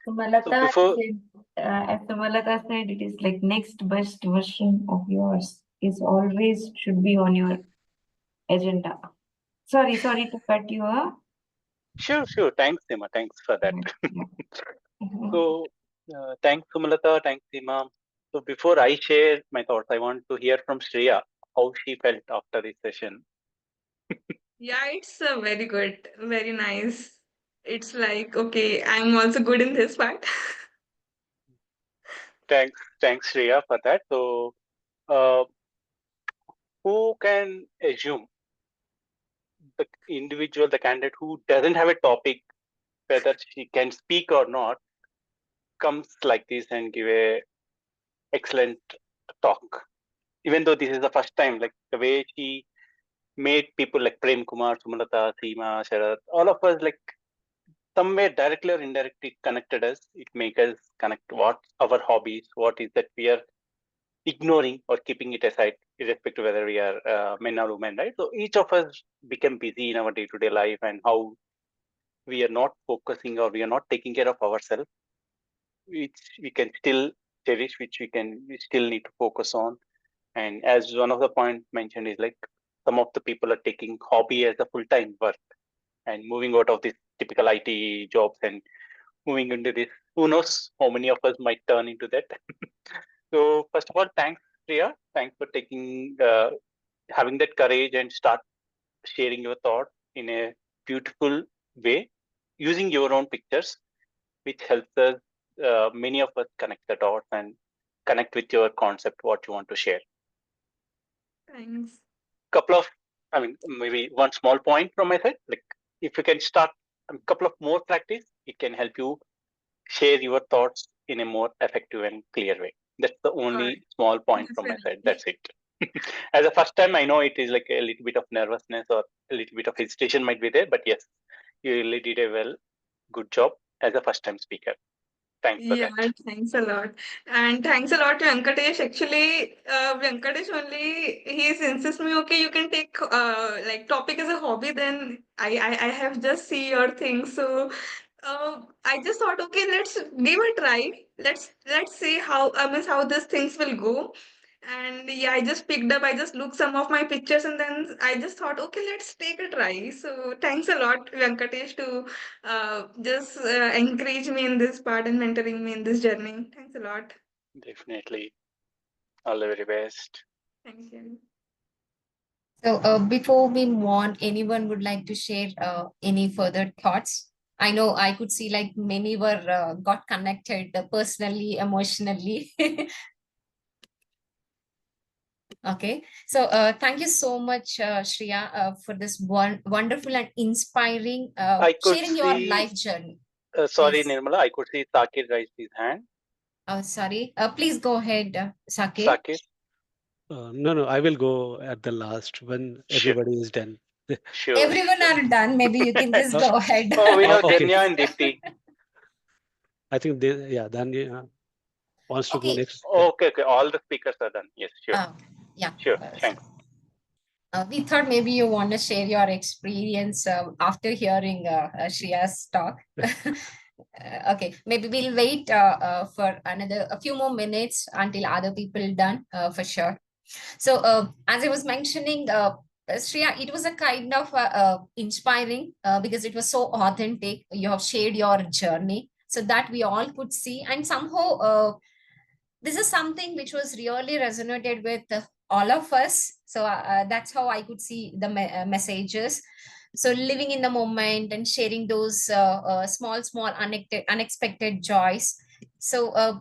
Speaker 4: So
Speaker 2: Sumalata
Speaker 4: before
Speaker 2: said, as Sumalata said, it is like next best version of yours. is always should be on your agenda. Sorry to cut you off.
Speaker 4: Sure. Thanks, Seema. Thanks for that.
Speaker 2: Yeah.
Speaker 4: So, thanks, Sumalata. Thanks, Seema. So, before I share my thoughts, I want to hear from Shriya how she felt after this session.
Speaker 5: Yeah, it's very good, very nice. It's like, okay, I'm also good in this part.
Speaker 4: Thanks, Shriya, for that. So, uh, who can assume the individual, the candidate who doesn't have a topic, whether she can speak or not, comes like this and give a excellent talk? Even though this is the first time, like the way she made people like Prem Kumar, Sumalata, Seema, Sharad, all of us like somewhere directly or indirectly connected us. It makes us connect what our hobbies, what is that we are ignoring or keeping it aside, irrespective whether we are men or women, right? So each of us become busy in our day-to-day life, and how we are not focusing or we are not taking care of ourselves, which we can still cherish, which we still need to focus on. And as one of the points mentioned is like some of the people are taking hobby as a full-time work and moving out of this typical IT jobs and moving into this. Who knows how many of us might turn into that? So first of all, thanks, Priya. Thanks for having that courage and start sharing your thoughts in a beautiful way, using your own pictures, which helps us, many of us, connect the dots and connect with your concept, what you want to share.
Speaker 5: Thanks.
Speaker 4: Couple of, maybe one small point from my side, like if you can start a couple of more practice, it can help you share your thoughts in a more effective and clear way. That's the only small point from my side. That's it. As a first time, I know it is like a little bit of nervousness or a little bit of hesitation might be there, but yes, you really did a good job as a first time speaker. Thanks for
Speaker 5: Yeah,
Speaker 4: that.
Speaker 5: thanks a lot. And thanks a lot to Venkatesh. Actually, Venkatesh only, he's insists me, okay, you can take like topic as a hobby, then I have just see your thing. So I just thought, okay, let's give a try. Let's see how how these things will go. And yeah, I just picked up, I just looked some of my pictures and then I just thought, okay, let's take a try. So thanks a lot, Venkatesh, to just encourage me in this part and mentoring me in this journey. Thanks a lot.
Speaker 4: Definitely. All the very best.
Speaker 5: Thank you.
Speaker 1: So before we move on, anyone would like to share any further thoughts? I know I could see like many were got connected personally, emotionally. Okay, so thank you so much, Shriya, for this wonderful and inspiring
Speaker 4: I could
Speaker 1: sharing your
Speaker 4: see,
Speaker 1: life journey.
Speaker 4: sorry,
Speaker 1: Yes.
Speaker 4: Nirmala, I could see Sakir raise his hand.
Speaker 1: Oh, sorry. Please go ahead, Sakir.
Speaker 4: Sakir.
Speaker 9: No, I will go at the last when everybody is done.
Speaker 4: Sure.
Speaker 1: Everyone are done. Maybe you can just go ahead.
Speaker 4: Oh, we have
Speaker 9: Okay.
Speaker 4: Dhanya and Deepthi.
Speaker 9: I think Dhanya wants to go
Speaker 1: Okay.
Speaker 9: next.
Speaker 4: Okay. All the speakers are done. Yes, sure.
Speaker 1: Yeah.
Speaker 4: Sure. Thanks.
Speaker 1: We thought maybe you want to share your experience after hearing Shriya's talk. Okay, maybe we'll wait for a few more minutes until other people done for sure. So as I was mentioning, Shriya, it was a kind of inspiring because it was so authentic. You have shared your journey so that we all could see, and somehow this is something which was really resonated with all of us. So that's how I could see the messages. So living in the moment and sharing those small unexpected joys, so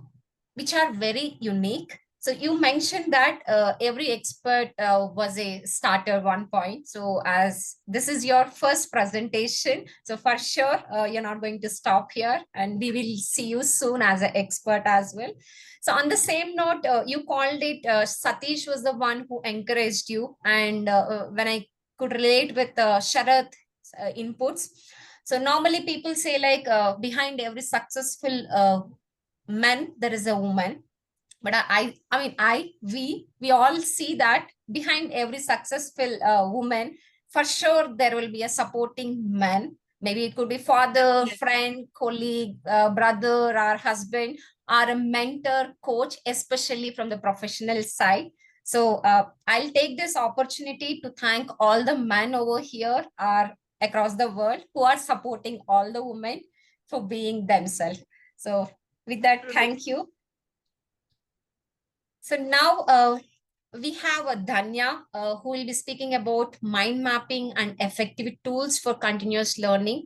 Speaker 1: which are very unique. So you mentioned that every expert was a starter 1 point. So as this is your first presentation, so for sure you're not going to stop here, and we will see you soon as an expert as well. So on the same note, you called it Satish was the one who encouraged you, and when I could relate with Sharath inputs. So normally people say like behind every successful man there is a woman, but we all see that behind every successful woman, for sure there will be a supporting man. Maybe it could be father, friend, colleague, brother, or husband, or a mentor, coach, especially from the professional side. So I'll take this opportunity to thank all the men over here or across the world who are supporting all the women for being themselves. So with that, thank you. So now we have a Dhanya who will be speaking about mind mapping and effective tools for continuous learning.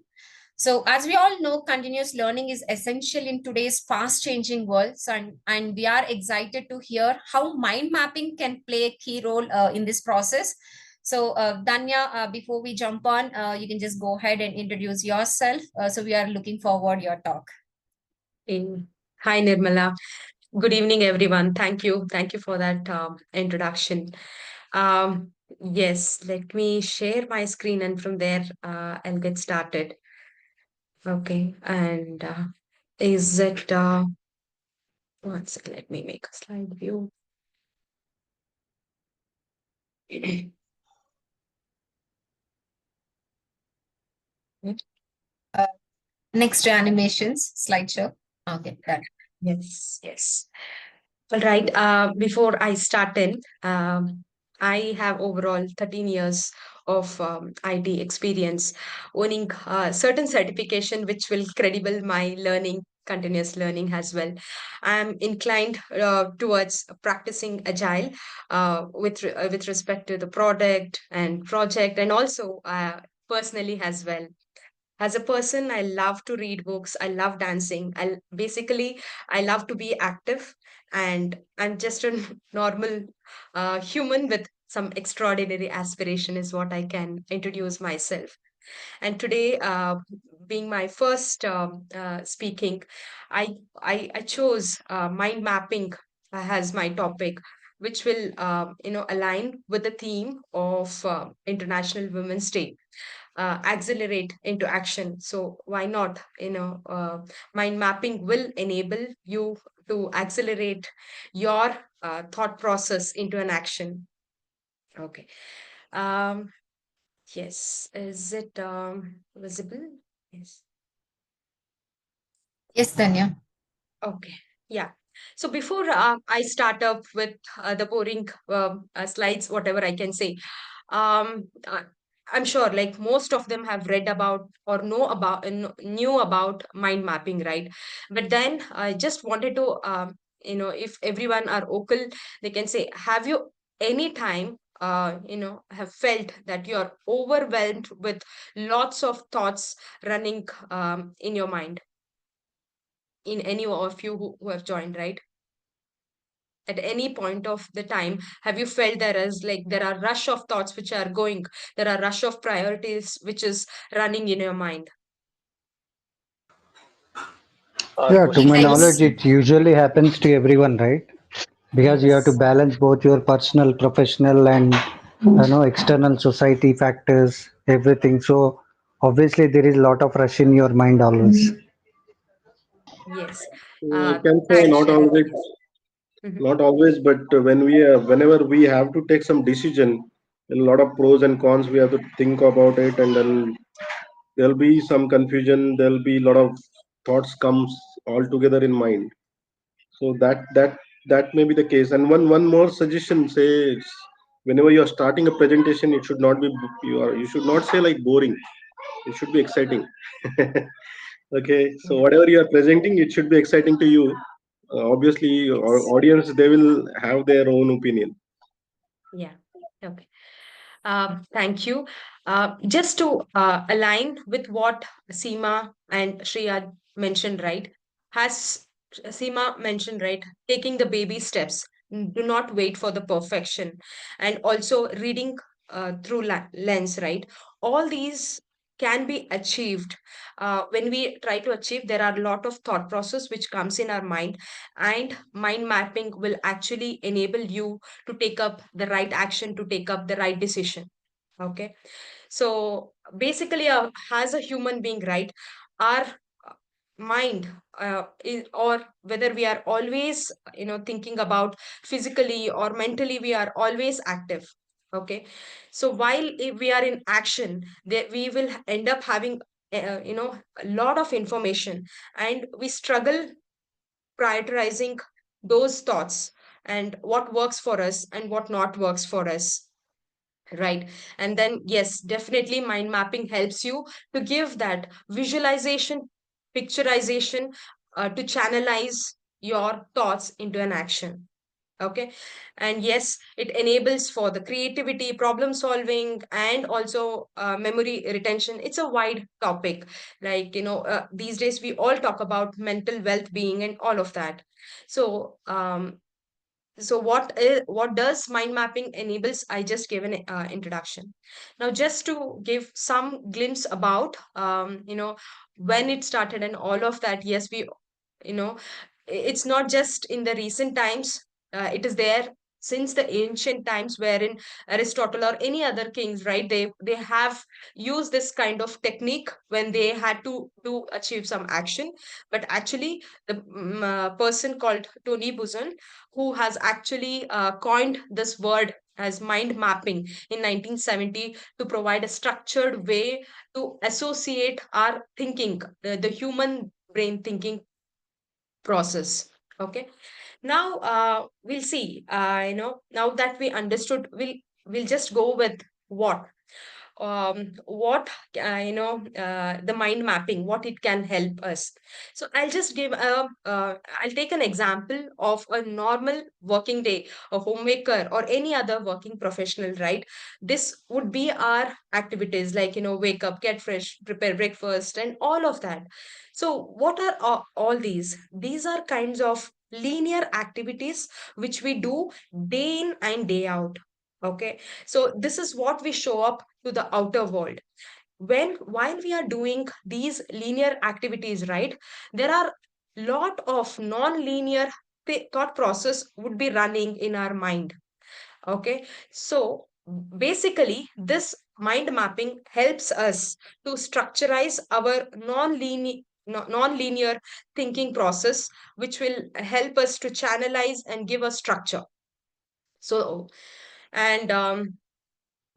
Speaker 1: So as we all know, continuous learning is essential in today's fast changing world. So, and we are excited to hear how mind mapping can play a key role in this process. So Dhanya, before we jump on, you can just go ahead and introduce yourself. So we are looking forward your talk.
Speaker 3: Hi, Nirmala. Good evening, everyone. Thank you. Thank you for that introduction. Yes, let me share my screen and from there I'll get started. Okay, and is it, one second, let me make a slide view.
Speaker 1: Next to animations, slideshow. Okay, done.
Speaker 3: Yes, yes. All right. Before I start in, I have overall 13 years of IT experience, owning certain certification which will credible my learning, continuous learning as well. I'm inclined towards practicing agile with respect to the product and project, and also personally as well. As a person, I love to read books. I love dancing. I love to be active, and I'm just a normal human with some extraordinary aspiration, is what I can introduce myself. And today, being my first speaking, I chose mind mapping as my topic, which will align with the theme of International Women's Day, accelerate into action. So why not? Mind mapping will enable you to accelerate your thought process into an action. Okay. Um, yes. Is it visible? Yes.
Speaker 1: Yes, Dhanya.
Speaker 3: Okay. Yeah. So before I start up with the boring slides, whatever I can say, um, uh, I'm sure like most of them have read about or knew about mind mapping, right? But then I just wanted to, if everyone are vocal, they can say, have you any time, have felt that you're overwhelmed with lots of thoughts running in your mind? In any of you who have joined, right? At any point of the time, have you felt there are rush of thoughts which are going, there are rush of priorities which is running in your mind?
Speaker 7: Yeah, to my knowledge,
Speaker 1: Yes.
Speaker 7: it usually happens to everyone, right? Because you have to
Speaker 3: Yes.
Speaker 7: balance both your personal, professional, and external society factors, everything. So obviously, there is a lot of rush in your mind always.
Speaker 3: Yes.
Speaker 10: I can say
Speaker 3: Thanks
Speaker 10: not
Speaker 3: sharing.
Speaker 10: always,
Speaker 3: Mhm.
Speaker 10: not always, but whenever we have to take some decision, a lot of pros and cons we have to think about it, and then there'll be some confusion. There'll be a lot of thoughts comes all together in mind. So that may be the case. And one more suggestion says, whenever you are starting a presentation, it should not be you should not say like boring. It should be exciting. Okay, so
Speaker 3: Yeah.
Speaker 10: whatever you are presenting, it should be exciting to you. Obviously, our
Speaker 3: Yes.
Speaker 10: audience, they will have their own opinion.
Speaker 3: Yeah. Okay. Thank you. Just to align with what Seema and Shriya mentioned, right? Has Seema mentioned, right? Taking the baby steps. Do not wait for the perfection. And also reading through lens, right? All these can be achieved. When we try to achieve, there are a lot of thought process which comes in our mind, and mind mapping will actually enable you to take up the right action, to take up the right decision. Okay. So basically, as a human being, right, our mind or whether we are always thinking about physically or mentally, we are always active. Okay. So while if we are in action, we will end up having a lot of information, and we struggle prioritizing those thoughts, and what works for us and what not works for us, right? And then yes, definitely mind mapping helps you to give that visualization, picturization, to channelize your thoughts into an action. Okay. And yes, it enables for the creativity, problem solving, and also memory retention. It's a wide topic. Like, these days we all talk about mental well-being and all of that. So what does mind mapping enables? I just gave an introduction. Now just to give some glimpse about when it started and all of that. Yes, we you know it's not just in the recent times. It is there since the ancient times, wherein Aristotle or any other kings, right, they have used this kind of technique when they had to achieve some action. But actually the person called Tony Buzan, who has actually coined this word as mind mapping in 1970, to provide a structured way to associate our thinking, the human brain thinking process. Okay. Now we'll see, now that we understood, we'll just go with what the mind mapping, what it can help us. So I'll just give I'll take an example of a normal working day, a homemaker or any other working professional, right? This would be our activities, like, wake up, get fresh, prepare breakfast, and all of that. So what are all these are kinds of linear activities which we do day in and day out. Okay. So this is what we show up to the outer world. While we are doing these linear activities, right, there are lot of non-linear thought process would be running in our mind. Okay. So basically this mind mapping helps us to structurize our non-linear thinking process, which will help us to channelize and give a structure. So, and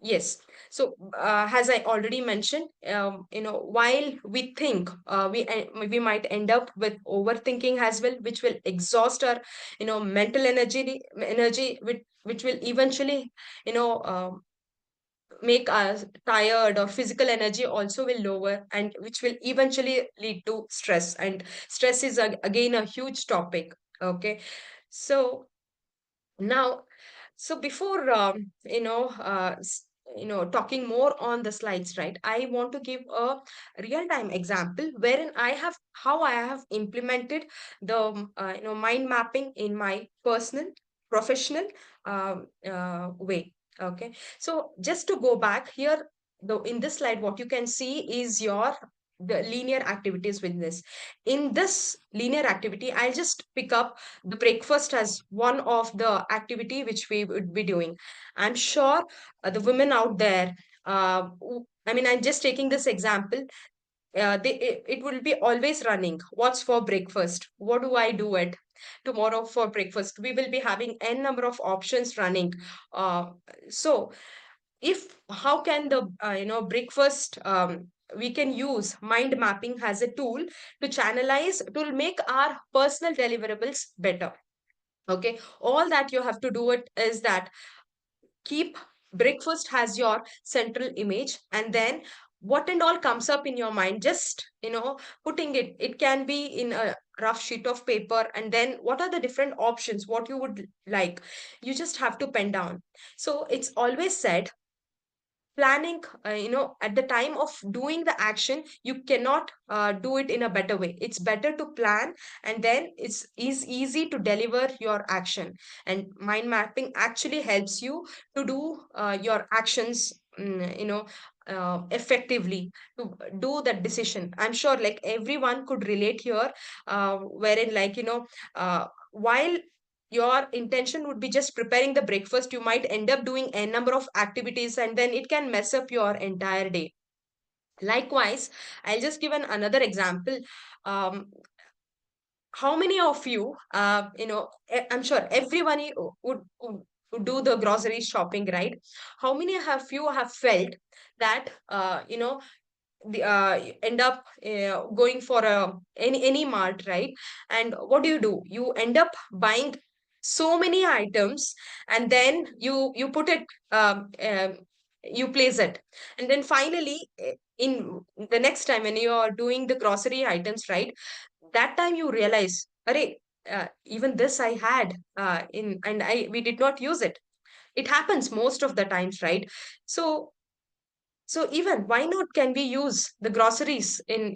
Speaker 3: yes. So, as I already mentioned, while we think, we might end up with overthinking as well, which will exhaust our, mental energy, which will eventually, you know, um make us tired, or physical energy also will lower, and which will eventually lead to stress. And stress is again a huge topic. Okay. So now, so before talking more on the slides, right, I want to give a real time example wherein I have implemented the mind mapping in my personal, professional way. Okay. So just to go back here, in this slide, what you can see is the linear activities with this. In this linear activity, I'll just pick up the breakfast as one of the activity which we would be doing. I'm sure the women out there, I'm just taking this example. It will be always running. What's for breakfast? What do I do it tomorrow for breakfast? We will be having n number of options running. So if how can the breakfast, we can use mind mapping as a tool to channelize, to make our personal deliverables better. Okay. All that you have to do it is that keep breakfast has your central image, and then what and all comes up in your mind, just putting it can be in a rough sheet of paper, and then what are the different options, what you would like, you just have to pen down. So it's always said, planning, at the time of doing the action, you cannot do it in a better way. It's better to plan, and then it's is easy to deliver your action. And mind mapping actually helps you to do your actions, effectively, to do that decision. I'm sure like everyone could relate here, wherein, like, while your intention would be just preparing the breakfast, you might end up doing a number of activities, and then it can mess up your entire day. Likewise, I'll just give another example. um, how many of you, I'm sure everyone would do the grocery shopping, right? How many of you have felt that you end up going for any mart, right? And what do? You end up buying so many items, and then you put it, you place it, and then finally, in the next time when you are doing the grocery items, right, that time you realize, array, even this I had in, and I we did not use it. It happens most of the times, right? So even why not can we use the groceries in,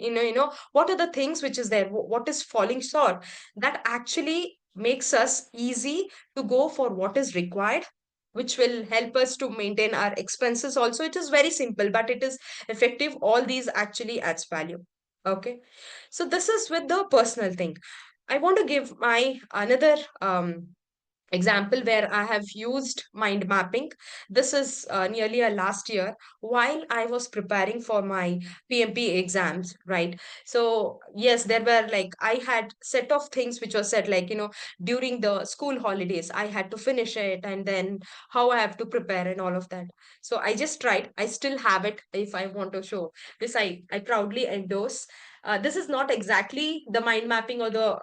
Speaker 3: what are the things which is there, what is falling short, that actually makes us easy to go for what is required, which will help us to maintain our expenses also. It is very simple, but it is effective. All these actually adds value. Okay, so this is with the personal thing. I want to give my another example where I have used mind mapping. This is nearly a last year while I was preparing for my PMP exams, right? So yes, there were like, I had set of things which was said, like, during the school holidays, I had to finish it, and then how I have to prepare and all of that. So I just tried. I still have it. If I want to show this, I proudly endorse. This is not exactly the mind mapping or the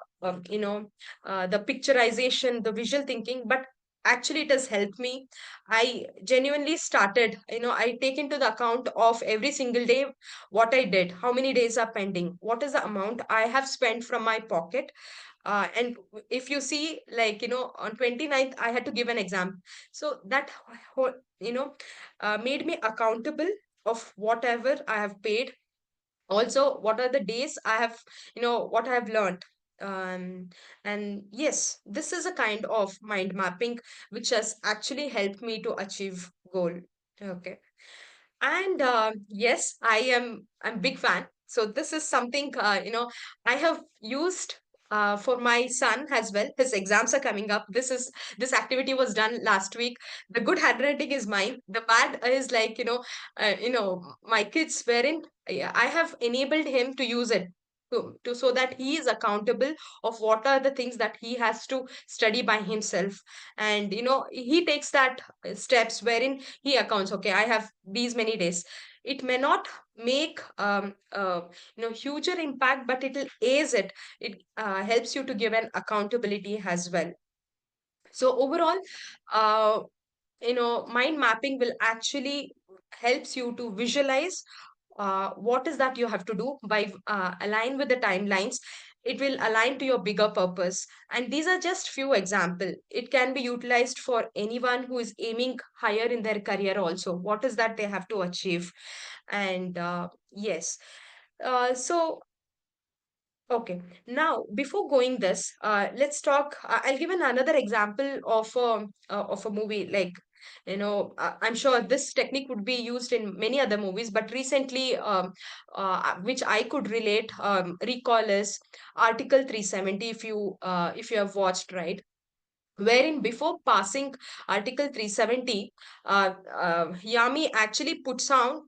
Speaker 3: picturization, the visual thinking, but actually it has helped me. I genuinely started, I take into the account of every single day what I did, how many days are pending, what is the amount I have spent from my pocket. And if you see, like, on 29th, I had to give an exam. So that, whole, made me accountable of whatever I have paid. Also, what are the days I have, what I have learned. um and yes, this is a kind of mind mapping which has actually helped me to achieve goal. Okay, and yes, I'm big fan. So this is something, I have used for my son as well. His exams are coming up. This activity was done last week. The good handwriting is mine. The bad is, like, my kids wherein, yeah, I have enabled him to use it, so that he is accountable of what are the things that he has to study by himself. And he takes that steps wherein he accounts, okay, I have these many days. It may not make huger impact, but it will ease it. It helps you to give an accountability as well. So overall, uh, mind mapping will actually helps you to visualize what is that you have to do by align with the timelines. It will align to your bigger purpose, and these are just few example. It can be utilized for anyone who is aiming higher in their career also, what is that they have to achieve. And yes, so okay, now before going this, let's talk. I'll give another example of a movie. Like, I'm sure this technique would be used in many other movies, but recently, which I could recall is Article 370. If you have watched, right, wherein before passing Article 370, Yami actually puts on,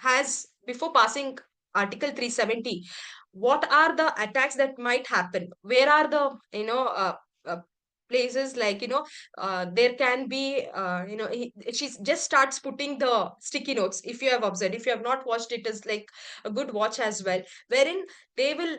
Speaker 3: has before passing Article 370, what are the attacks that might happen? Where are the, uh, places, like, there can be, she just starts putting the sticky notes. If you have observed, if you have not watched, it is like a good watch as well, wherein they will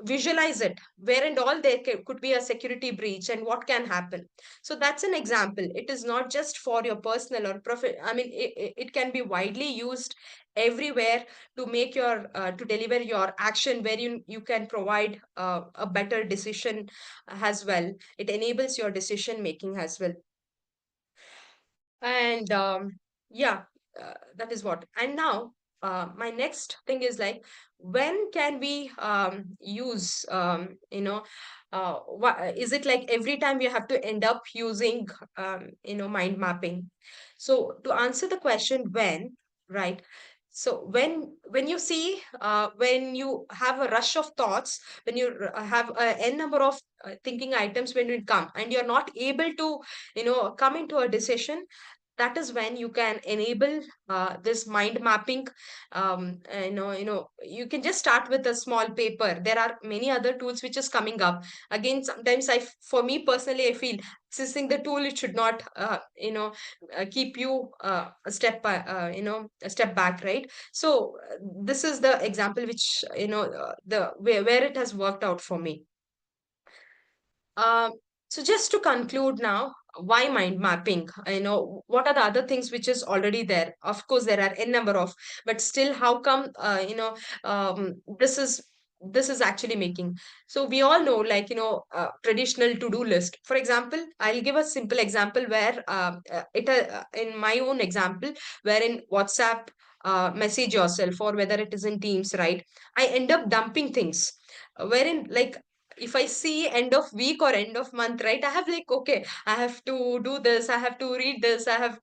Speaker 3: visualize it, where and all there could be a security breach and what can happen. So that's an example. It is not just for your personal or profit. I mean, it can be widely used everywhere to make your to deliver your action, where you can provide a better decision as well. It enables your decision making as well. And yeah, that is what. And now, my next thing is, like, when can we use, is it like every time you have to end up using mind mapping? So to answer the question, when, right? So when you see, when you have a rush of thoughts, when you have a n number of thinking items, when it come and you're not able to come into a decision, that is when you can enable this mind mapping. You can just start with a small paper. There are many other tools which is coming up. Again, sometimes for me personally, I feel accessing the tool, it should not keep you a step back, right? So this is the example which, the where it has worked out for me. Um So just to conclude now, why mind mapping? What are the other things which is already there? Of course, there are n number of, but still, how come this is actually making? So we all know, like traditional to-do list. For example, I'll give a simple example where in my own example, where in WhatsApp message yourself, or whether it is in Teams, right? I end up dumping things, wherein like if I see end of week or end of month, right, I have like, okay, I have to do this, I have to read this, I have.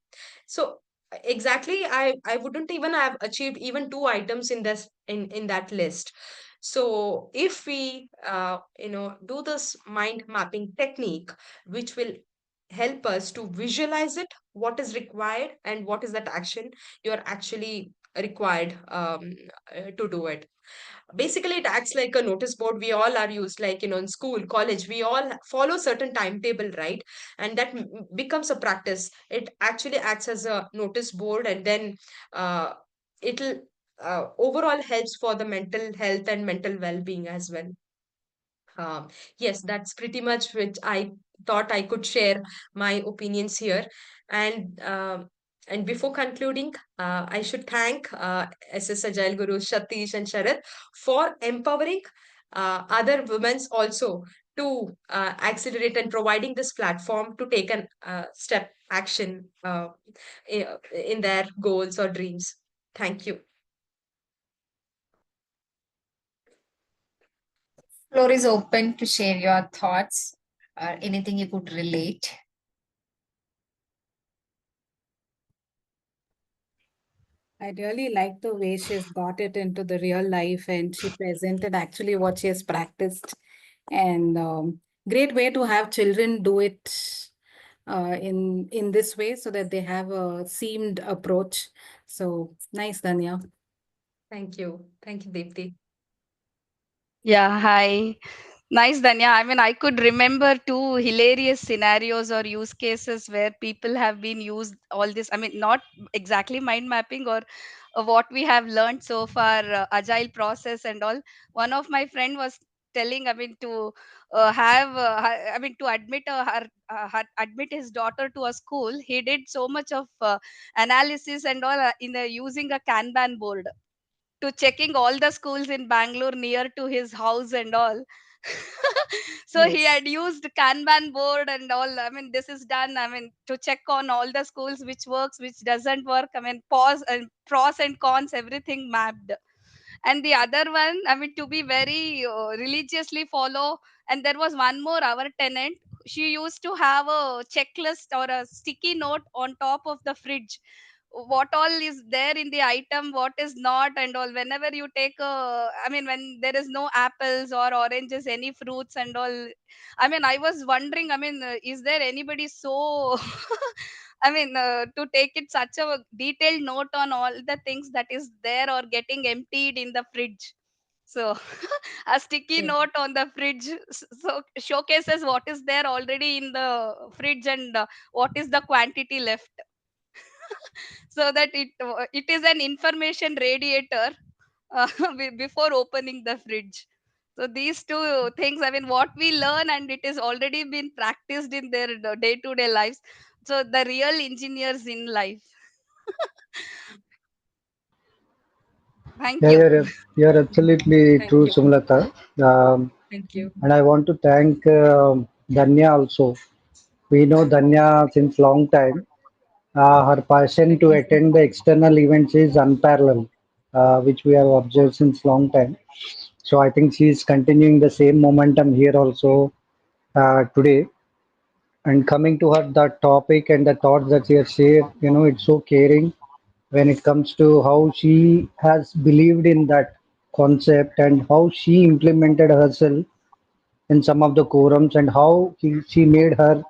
Speaker 3: So exactly, I wouldn't even have achieved even two items in this in that list. So if we do this mind mapping technique, which will help us to visualize it, what is required and what is that action you're actually required to do it. Basically, it acts like a notice board. We all are used, like in school, college, we all follow certain timetable, right? And that becomes a practice. It actually acts as a notice board, and then it'll overall helps for the mental health and mental well-being as well. Yes, that's pretty much which I thought I could share my opinions here. And before concluding, I should thank SS Agile Guru Satish and Sharad for empowering other women also to accelerate and providing this platform to take an step action in their goals or dreams. Thank you.
Speaker 1: Floor is open to share your thoughts or anything you could relate.
Speaker 11: I really like the way she's got it into the real life and she presented actually what she has practiced. And great way to have children do it in this way so that they have a seamed approach. So nice, Dhanya.
Speaker 3: Thank you. Thank you, Deepthi.
Speaker 8: Yeah, hi. Nice, Danya. I mean, I could remember two hilarious scenarios or use cases where people have been used all this. I mean, not exactly mind mapping or what we have learned so far, agile process and all. One of my friend was telling, I mean, to I mean, to admit admit his daughter to a school. He did so much of analysis and all using a Kanban board to checking all the schools in Bangalore near to his house and all. So he
Speaker 11: Yes.
Speaker 8: had used Kanban board and all. I mean, this is done. I mean, to check on all the schools which works, which doesn't work. I mean, pause and pros and cons, everything mapped. And the other one, I mean, to be very religiously follow. And there was one more, our tenant. She used to have a checklist or a sticky note on top of the fridge, what all is there in the item, what is not and all. Whenever you take I mean, when there is no apples or oranges, any fruits and all, I mean, I was wondering, I mean, is there anybody so I mean, to take it such a detailed note on all the things that is there or getting emptied in the fridge. So a sticky
Speaker 11: Yeah.
Speaker 8: note on the fridge, so showcases what is there already in the fridge and what is the quantity left, so that it is an information radiator before opening the fridge. So these two things, I mean, what we learn and it is already been practiced in their day to day lives. So the real engineers in life. Thank
Speaker 7: Yeah,
Speaker 8: you.
Speaker 7: you're absolutely
Speaker 3: Thank
Speaker 7: true,
Speaker 3: you.
Speaker 7: Sumlata.
Speaker 3: Thank you.
Speaker 7: And I want to thank Dhanya also. We know Dhanya since long time. Her passion
Speaker 3: Thank
Speaker 7: to
Speaker 3: you.
Speaker 7: attend the external events is unparalleled, which we have observed since long time. So I think she is continuing the same momentum here also today. And coming to her, the topic and the thoughts that she has shared, it's so caring when it comes to how she has believed in that concept and how she implemented herself in some of the quorums and how she made her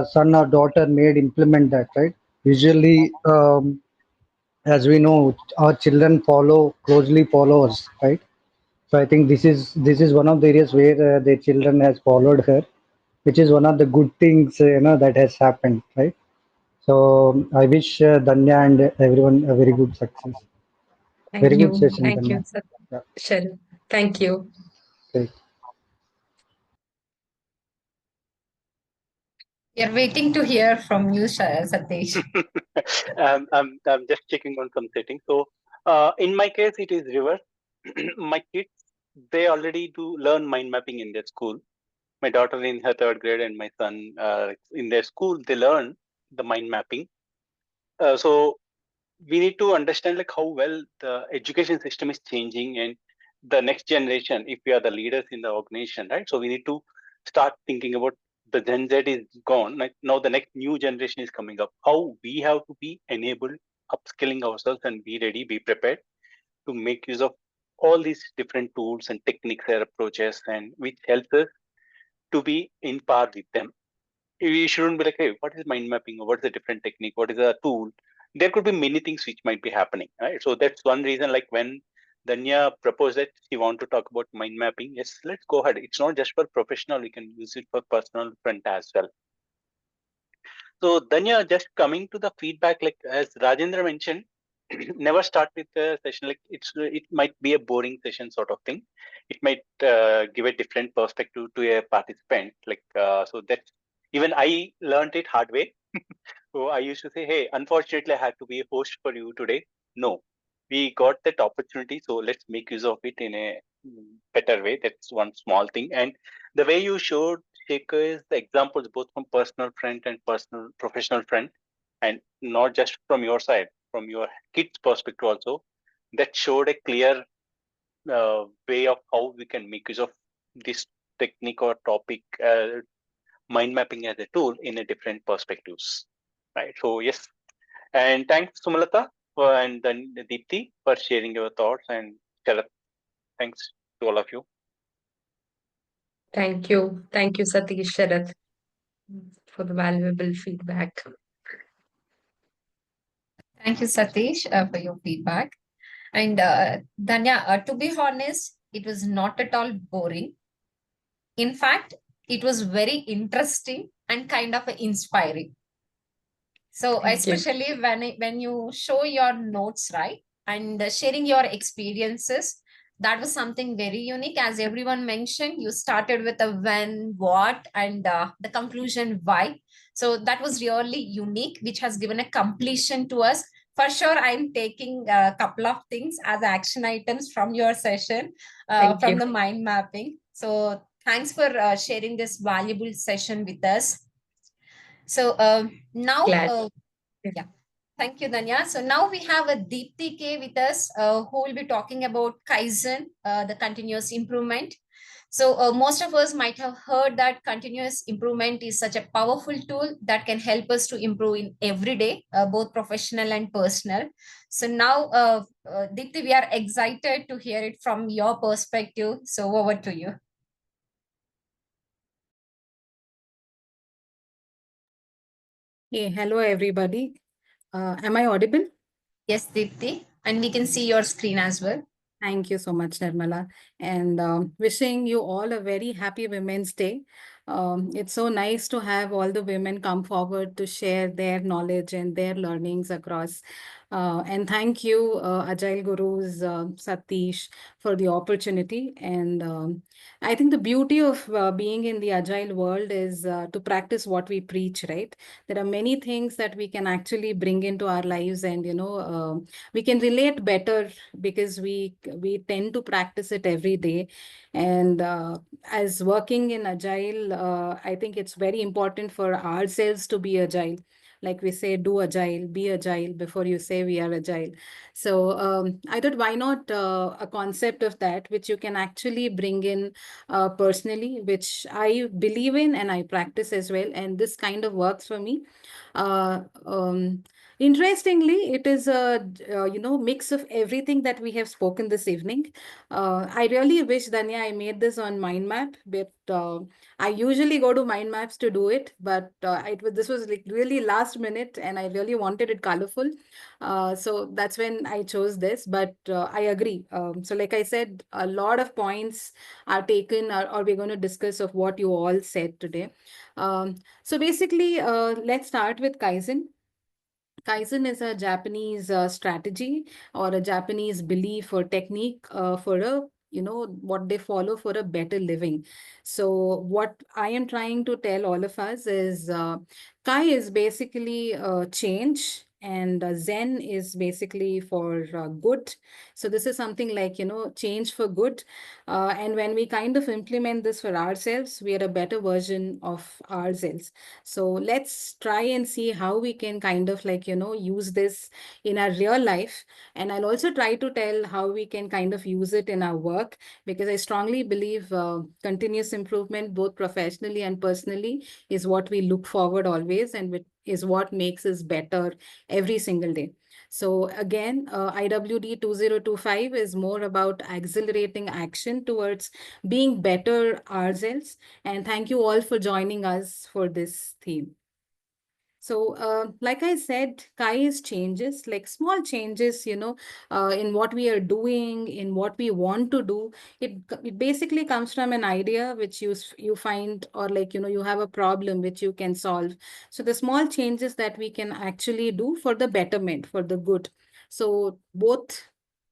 Speaker 7: son or daughter made implement that, right? Usually, as we know, our children closely follow us, right? So I think this is one of the areas where the children has followed her, which is one of the good things that has happened, right? So I wish Danya and everyone a very good success. Very
Speaker 3: Thank
Speaker 7: good
Speaker 3: you.
Speaker 7: session,
Speaker 3: Thank you,
Speaker 7: Danya.
Speaker 3: sir.
Speaker 7: Yeah,
Speaker 3: Sure. Thank you.
Speaker 7: great.
Speaker 1: We are waiting to hear from you, Satish.
Speaker 4: I'm just checking on some settings. So in my case, it is reverse. My kids, they already do learn mind mapping in their school. My daughter in her third grade and my son in their school, they learn the mind mapping. So we need to understand like how well the education system is changing and the next generation, if we are the leaders in the organization, right? So we need to start thinking about the Gen Z is gone. Like now the next new generation is coming up. How we have to be enabled, upskilling ourselves and be ready, be prepared to make use of all these different tools and techniques and approaches and which helps us to be in par with them. We shouldn't be like, hey, what is mind mapping or what is a different technique, what is a tool? There could be many things which might be happening, right? So that's one reason, like when Dhanya proposed that she want to talk about mind mapping, yes, let's go ahead. It's not just for professional, we can use it for personal front as well. So Dhanya, just coming to the feedback, like as Rajendra mentioned, never start with a session like it might be a boring session sort of thing. It might give a different perspective to a participant. Like so that even I learned it hard way. So I used to say, hey, unfortunately, I had to be a host for you today. No, we got that opportunity, so let's make use of it in a better way. That's one small thing. And the way you showed, Shekhar, is the examples both from personal front and personal professional front, and not just from your side, from your kids' perspective also. That showed a clear way of how we can make use of this technique or topic, mind mapping as a tool in a different perspectives. Right. So yes, and thanks Sumalata and then Deepthi for sharing your thoughts, and Sharat, thanks to all of you.
Speaker 3: Thank you. Thank you, Satish Sharath, for the valuable feedback.
Speaker 1: Thank you, Satish, for your feedback. And Dhanya, to be honest, it was not at all boring. In fact, it was very interesting and kind of inspiring. So
Speaker 3: Thank you.
Speaker 1: especially when you show your notes, right, and sharing your experiences, that was something very unique. As everyone mentioned, you started with a when, what, and the conclusion why. So that was really unique, which has given a completion to us. For sure, I'm taking a couple of things as action items from your session,
Speaker 3: Thank
Speaker 1: from
Speaker 3: you.
Speaker 1: the mind mapping. So thanks for sharing this valuable session with us. So now,
Speaker 3: Glad.
Speaker 1: yeah, thank you, Dhanya. So now we have a Deepthi K with us, who will be talking about Kaizen, the continuous improvement. So most of us might have heard that continuous improvement is such a powerful tool that can help us to improve in every day, both professional and personal. So now, Deepthi, we are excited to hear it from your perspective. So over to you.
Speaker 11: Hey, hello everybody. Am I audible?
Speaker 1: Yes, Deepthi, and we can see your screen as well.
Speaker 11: Thank you so much, Nirmala, and wishing you all a very happy Women's Day. It's so nice to have all the women come forward to share their knowledge and their learnings across. And thank you, Agilegurus, Satish, for the opportunity. And I think the beauty of being in the Agile world is to practice what we preach, right? There are many things that we can actually bring into our lives, and we can relate better because we tend to practice it every day. And as working in Agile, I think it's very important for ourselves to be agile. Like we say, do agile, be agile before you say we are agile. So I thought, why not a concept of that, which you can actually bring in personally, which I believe in and I practice as well. And this kind of works for me. Uh, um, Interestingly, it is a mix of everything that we have spoken this evening. I really wish, Danya, I made this on mind map, but I usually go to mind maps to do it. But this was like really last minute, and I really wanted it colorful. So that's when I chose this. But I agree. So, like I said, a lot of points are taken, or we're going to discuss of what you all said today. So basically, let's start with Kaizen. Kaizen is a Japanese strategy or a Japanese belief or technique for a what they follow for a better living. So what I am trying to tell all of us is, Kai is basically change, and Zen is basically for good. So this is something like, change for good. And when we kind of implement this for ourselves, we are a better version of ourselves. So let's try and see how we can kind of like, use this in our real life. And I'll also try to tell how we can kind of use it in our work, because I strongly believe continuous improvement, both professionally and personally, is what we look forward always, and is what makes us better every single day. So again, IWD 2025 is more about accelerating action towards being better ourselves. And thank you all for joining us for this theme. So, like I said, Kai is changes, like small changes, in what we are doing, in what we want to do. It basically comes from an idea which you find, or like, you have a problem which you can solve. So the small changes that we can actually do for the betterment, for the good. So both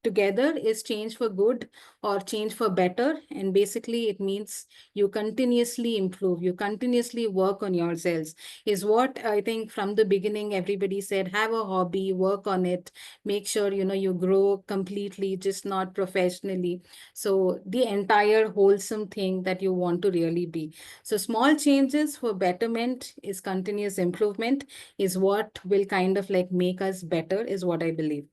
Speaker 11: together is change for good or change for better. And basically it means you continuously improve, you continuously work on yourselves, is what I think from the beginning everybody said. Have a hobby, work on it, make sure you grow completely, just not professionally. So the entire wholesome thing that you want to really be. So small changes for betterment is continuous improvement, is what will kind of like make us better, is what I believe.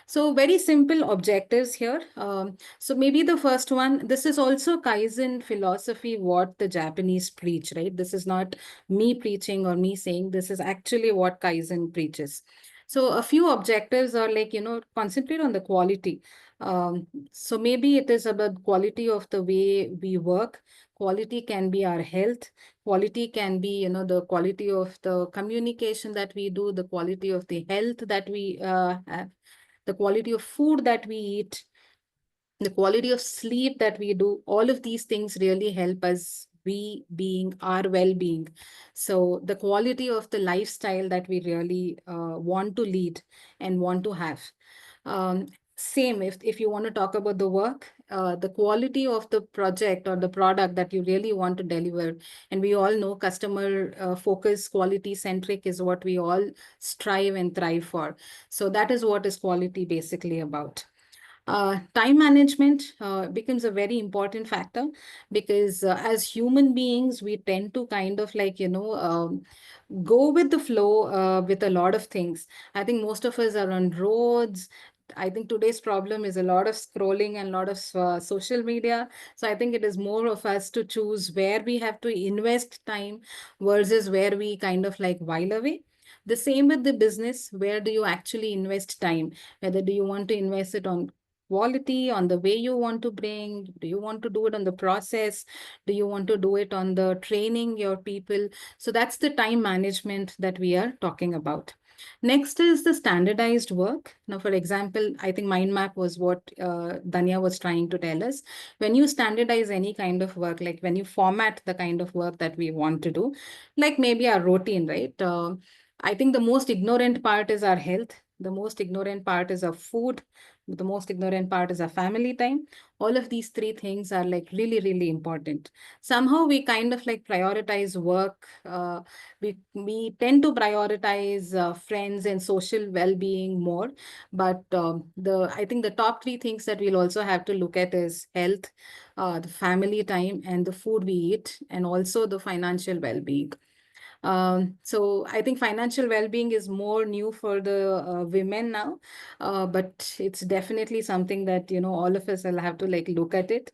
Speaker 11: So very simple objectives here. So maybe the first one, this is also Kaizen philosophy, what the Japanese preach, right? This is not me preaching or me saying, this is actually what Kaizen preaches. So a few objectives are like, concentrate on the quality. So maybe it is about quality of the way we work. Quality can be our health. Quality can be, the quality of the communication that we do, the quality of the health that we have, the quality of food that we eat, the quality of sleep that we do. All of these things really help us we being our well-being. So the quality of the lifestyle that we really want to lead and want to have. Um, Same, if you want to talk about the work, the quality of the project or the product that you really want to deliver. And we all know customer focus, quality centric is what we all strive and thrive for. So that is what is quality basically about. Time management becomes a very important factor, because as human beings, we tend to kind of like, go with the flow with a lot of things. I think most of us are on roads. I think today's problem is a lot of scrolling and a lot of social media. So I think it is more of us to choose where we have to invest time versus where we kind of like while away. The same with the business. Where do you actually invest time? Whether do you want to invest it on quality, on the way you want to bring? Do you want to do it on the process? Do you want to do it on the training your people? So that's the time management that we are talking about. Next is the standardized work. Now, for example, I think mind map was what Dhanya was trying to tell us. When you standardize any kind of work, like when you format the kind of work that we want to do, like maybe our routine, right? I think the most ignorant part is our health. The most ignorant part is our food. The most ignorant part is our family time. All of these three things are like really, really important. Somehow we kind of like prioritize work. We tend to prioritize friends and social well-being more. But I think the top three things that we'll also have to look at is health, the family time, and the food we eat, and also the financial well-being. So I think financial well-being is more new for the women now, but it's definitely something that, all of us will have to like look at it.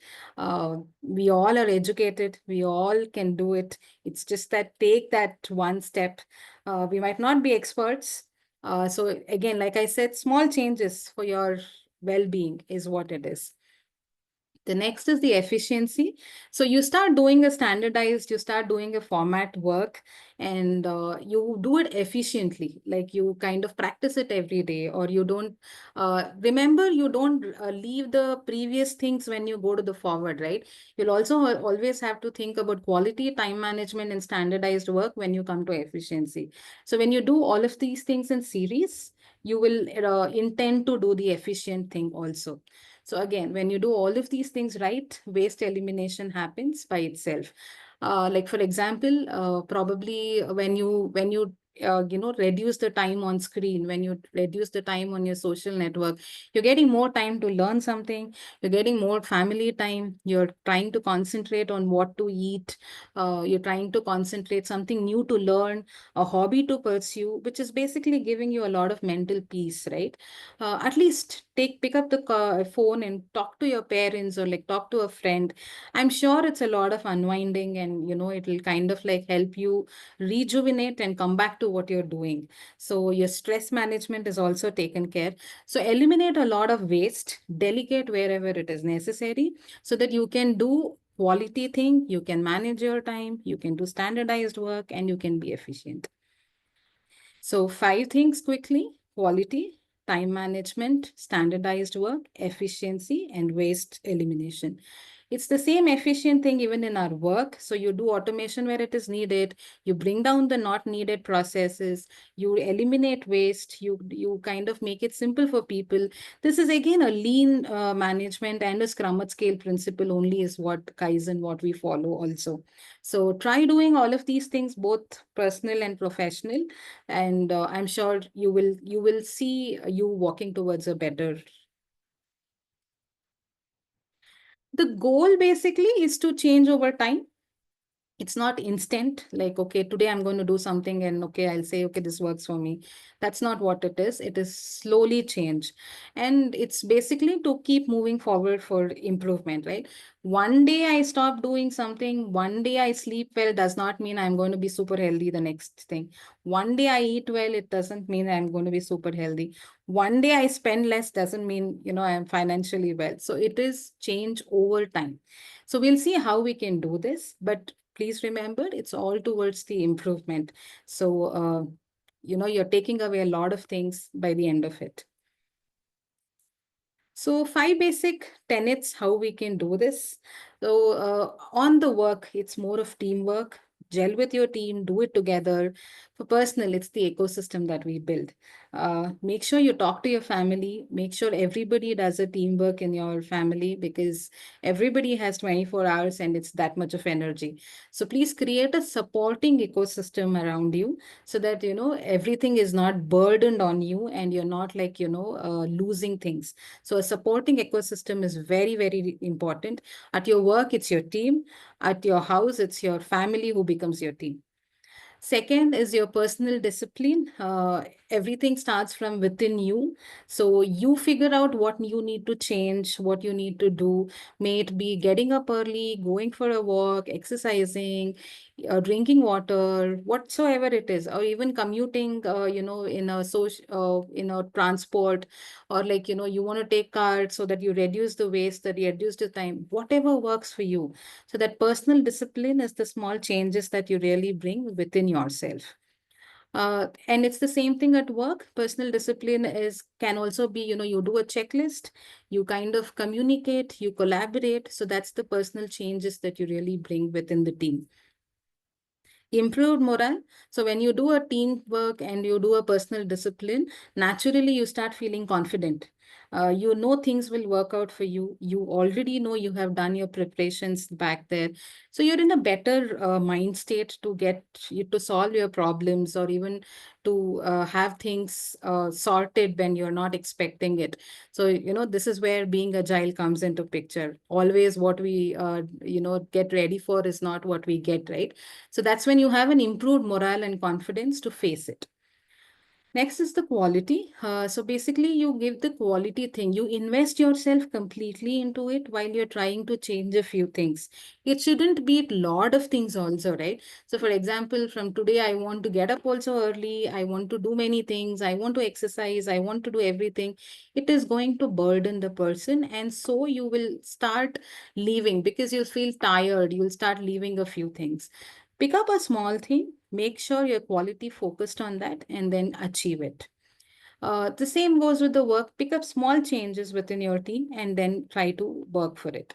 Speaker 11: We all are educated. We all can do it. It's just that take that one step. We might not be experts. So again, like I said, small changes for your well-being is what it is. The next is the efficiency. So you start doing you start doing a format work, and you do it efficiently. Like you kind of practice it every day, or you don't, remember, you don't leave the previous things when you go to the forward, right? You'll also always have to think about quality, time management, and standardized work when you come to efficiency. So when you do all of these things in series, you will intend to do the efficient thing also. So again, when you do all of these things right, waste elimination happens by itself. Like for example, probably when you reduce the time on screen, when you reduce the time on your social network, you're getting more time to learn something, you're getting more family time, you're trying to concentrate on what to eat, you're trying to concentrate something new to learn, a hobby to pursue, which is basically giving you a lot of mental peace, right? At least pick up the phone and talk to your parents, or like talk to a friend. I'm sure it's a lot of unwinding, and it'll kind of like help you rejuvenate and come back to what you're doing. So your stress management is also taken care. So eliminate a lot of waste, delegate wherever it is necessary, so that you can do quality thing, you can manage your time, you can do standardized work, and you can be efficient. So 5 things quickly: quality, time management, standardized work, efficiency, and waste elimination. It's the same efficient thing even in our work. So you do automation where it is needed, you bring down the not needed processes, you eliminate waste, you kind of make it simple for people. This is again a lean management and a Scrum at scale principle only is what Kaizen, what we follow also. So try doing all of these things, both personal and professional, and I'm sure you will see you walking towards a better. The goal basically is to change over time. It's not instant, like, okay, today I'm going to do something and okay, I'll say, okay, this works for me. That's not what it is. It is slowly change. And it's basically to keep moving forward for improvement, right? One day I stop doing something, one day I sleep well, does not mean I'm going to be super healthy the next thing. One day I eat well, it doesn't mean I'm going to be super healthy. One day I spend less doesn't mean, I'm financially well. So it is change over time. So we'll see how we can do this, but please remember, it's all towards the improvement. So, you're taking away a lot of things by the end of it. So 5 basic tenets, how we can do this. So on the work, it's more of teamwork. Gel with your team, do it together. For personal, it's the ecosystem that we build. Make sure you talk to your family. Make sure everybody does a teamwork in your family, because everybody has 24 hours and it's that much of energy. So please create a supporting ecosystem around you, so that, everything is not burdened on you and you're not like, losing things. So a supporting ecosystem is very, very important. At your work, it's your team. At your house, it's your family who becomes your team. Second is your personal discipline. Everything starts from within you. So you figure out what you need to change, what you need to do. May it be getting up early, going for a walk, exercising, drinking water, whatsoever it is, or even commuting, in a transport, or like, you want to take cars so that you reduce the waste, that you reduce the time, whatever works for you. So that personal discipline is the small changes that you really bring within yourself. And it's the same thing at work. Personal discipline can also be, you do a checklist, you kind of communicate, you collaborate. So that's the personal changes that you really bring within the team. Improved morale. So when you do a teamwork and you do a personal discipline, naturally you start feeling confident. You know things will work out for you. You already know you have done your preparations back there. So you're in a better mind state to get you to solve your problems, or even to have things sorted when you're not expecting it. So, this is where being agile comes into picture. Always what we, get ready for is not what we get, right? So that's when you have an improved morale and confidence to face it. Next is the quality. So basically, you give the quality thing. You invest yourself completely into it while you're trying to change a few things. It shouldn't be a lot of things also, right? So for example, from today, I want to get up also early. I want to do many things. I want to exercise. I want to do everything. It is going to burden the person. And so you will start leaving because you feel tired. You'll start leaving a few things. Pick up a small thing, make sure you're quality focused on that, and then achieve it. The same goes with the work. Pick up small changes within your team and then try to work for it.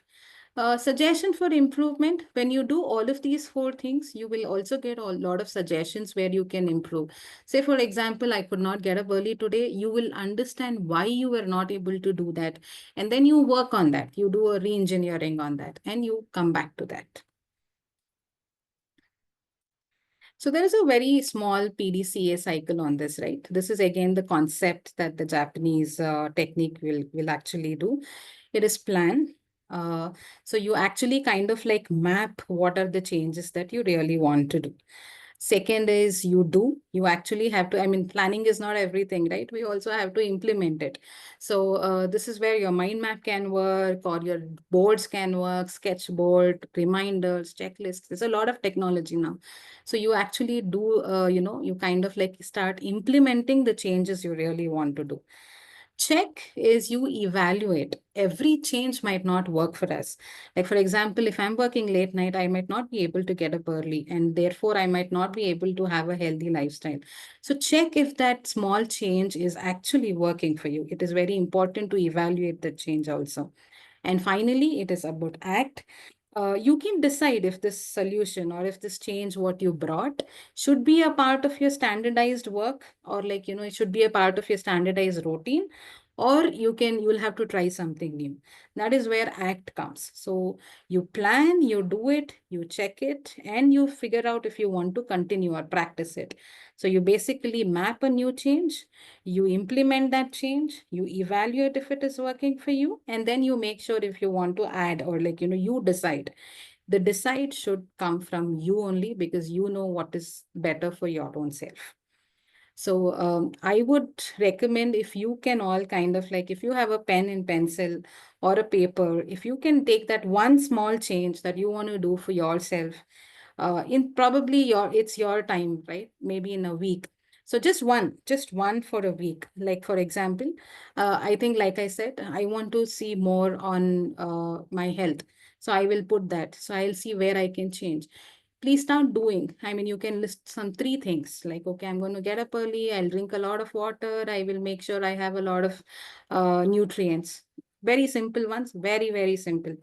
Speaker 11: Suggestion for improvement: when you do all of these 4 things, you will also get a lot of suggestions where you can improve. Say, for example, I could not get up early today. You will understand why you were not able to do that. And then you work on that. You do a re-engineering on that and you come back to that. So there is a very small PDCA cycle on this, right? This is again the concept that the Japanese technique will actually do. It is plan. So you actually kind of like map what are the changes that you really want to do. Second is you actually have to, I mean, planning is not everything, right? We also have to implement it. So this is where your mind map can work, or your boards can work, sketchboard, reminders, checklists. There's a lot of technology now. So you actually do, you kind of like start implementing the changes you really want to do. Check is you evaluate. Every change might not work for us. Like, for example, if I'm working late night, I might not be able to get up early, and therefore I might not be able to have a healthy lifestyle. So check if that small change is actually working for you. It is very important to evaluate the change also. And finally, it is about act. You can decide if this solution or if this change what you brought should be a part of your standardized work, or like, it should be a part of your standardized routine, or you'll have to try something new. That is where act comes. So you plan, you do it, you check it, and you figure out if you want to continue or practice it. So you basically map a new change, you implement that change, you evaluate if it is working for you, and then you make sure if you want to add, or like, you decide. The decide should come from you only, because you know what is better for your own self. So I would recommend, if you can all kind of like, if you have a pen and pencil or a paper, if you can take that one small change that you want to do for yourself, in probably it's your time, right? Maybe in a week. So just one for a week. Like, for example, I think, like I said, I want to see more on my health. So I will put that. So I'll see where I can change. Please start doing. I mean, you can list some 3 things, like, okay, I'm going to get up early, I'll drink a lot of water, I will make sure I have a lot of nutrients. Very simple ones, very, very simple.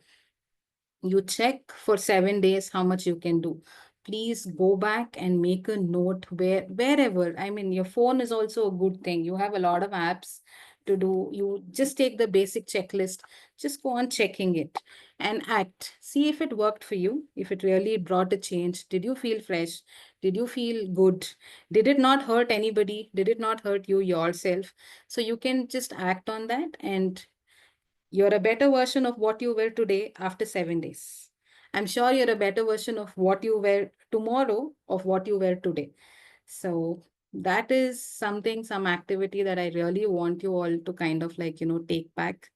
Speaker 11: You check for 7 days how much you can do. Please go back and make a note wherever. I mean, your phone is also a good thing. You have a lot of apps to do. You just take the basic checklist, just go on checking it and act. See if it worked for you, if it really brought a change. Did you feel fresh? Did you feel good? Did it not hurt anybody? Did it not hurt you yourself? So you can just act on that, and you're a better version of what you were today after 7 days. I'm sure you're a better version of what you were tomorrow of what you were today. So that is some activity that I really want you all to kind of like, take back.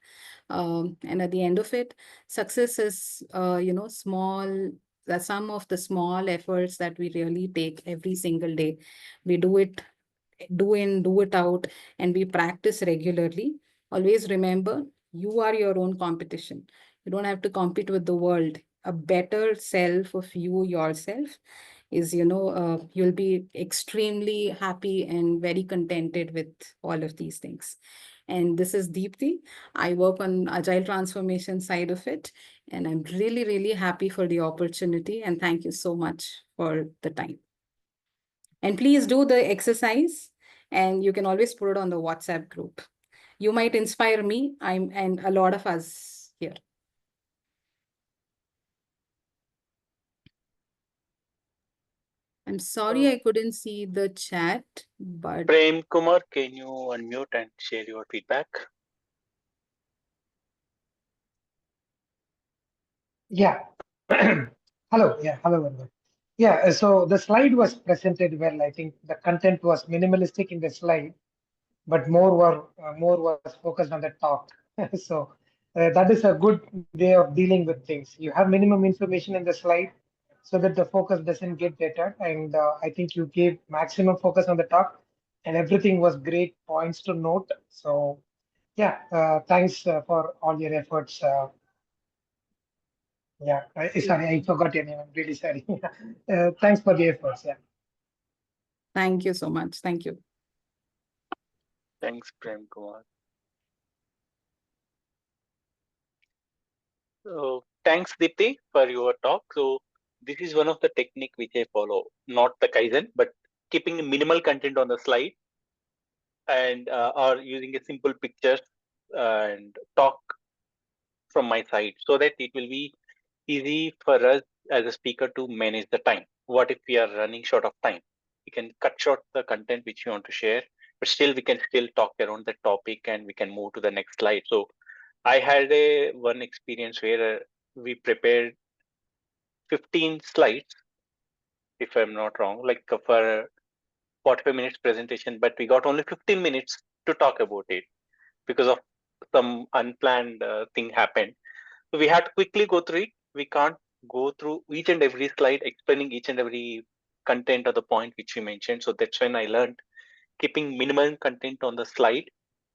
Speaker 11: And at the end of it, success is, small, the sum of the small efforts that we really take every single day. We do it, do in, do it out, and we practice regularly. Always remember, you are your own competition. You don't have to compete with the world. A better self of you yourself is, you'll be extremely happy and very contented with all of these things. And this is Deepthi. I work on agile transformation side of it, and I'm really, really happy for the opportunity. And thank you so much for the time. And please do the exercise, and you can always put it on the WhatsApp group. You might inspire me, and a lot of us here. I'm sorry I couldn't see the chat, but
Speaker 4: Prem Kumar, can you unmute and share your feedback?
Speaker 6: Yeah. Hello. Yeah. Hello, everyone. Yeah. So the slide was presented well. I think the content was minimalistic in the slide, but more was focused on the talk. So that is a good way of dealing with things. You have minimum information in the slide so that the focus doesn't get detached. And I think you gave maximum focus on the talk, and everything was great points to note. So yeah, thanks for all your efforts. Yeah, sorry, I forgot your name. I'm really sorry. Thanks for the efforts. Yeah.
Speaker 11: thank you so much. Thank you.
Speaker 4: Thanks, Prem Kumar. So Thanks, Deepthi, for your talk. So this is one of the technique which I follow, not the Kaizen, but keeping minimal content on the slide and or using a simple picture and talk from my side so that it will be easy for us as a speaker to manage the time. What if we are running short of time? We can cut short the content which you want to share, but still we can still talk around the topic and we can move to the next slide. So I had a one experience where we prepared 15 slides, if I'm not wrong, like for 45 minutes presentation, but we got only 15 minutes to talk about it because of some unplanned thing happened. So we had to quickly go through it. We can't go through each and every slide explaining each and every content or the point which we mentioned. So that's when I learned keeping minimum content on the slide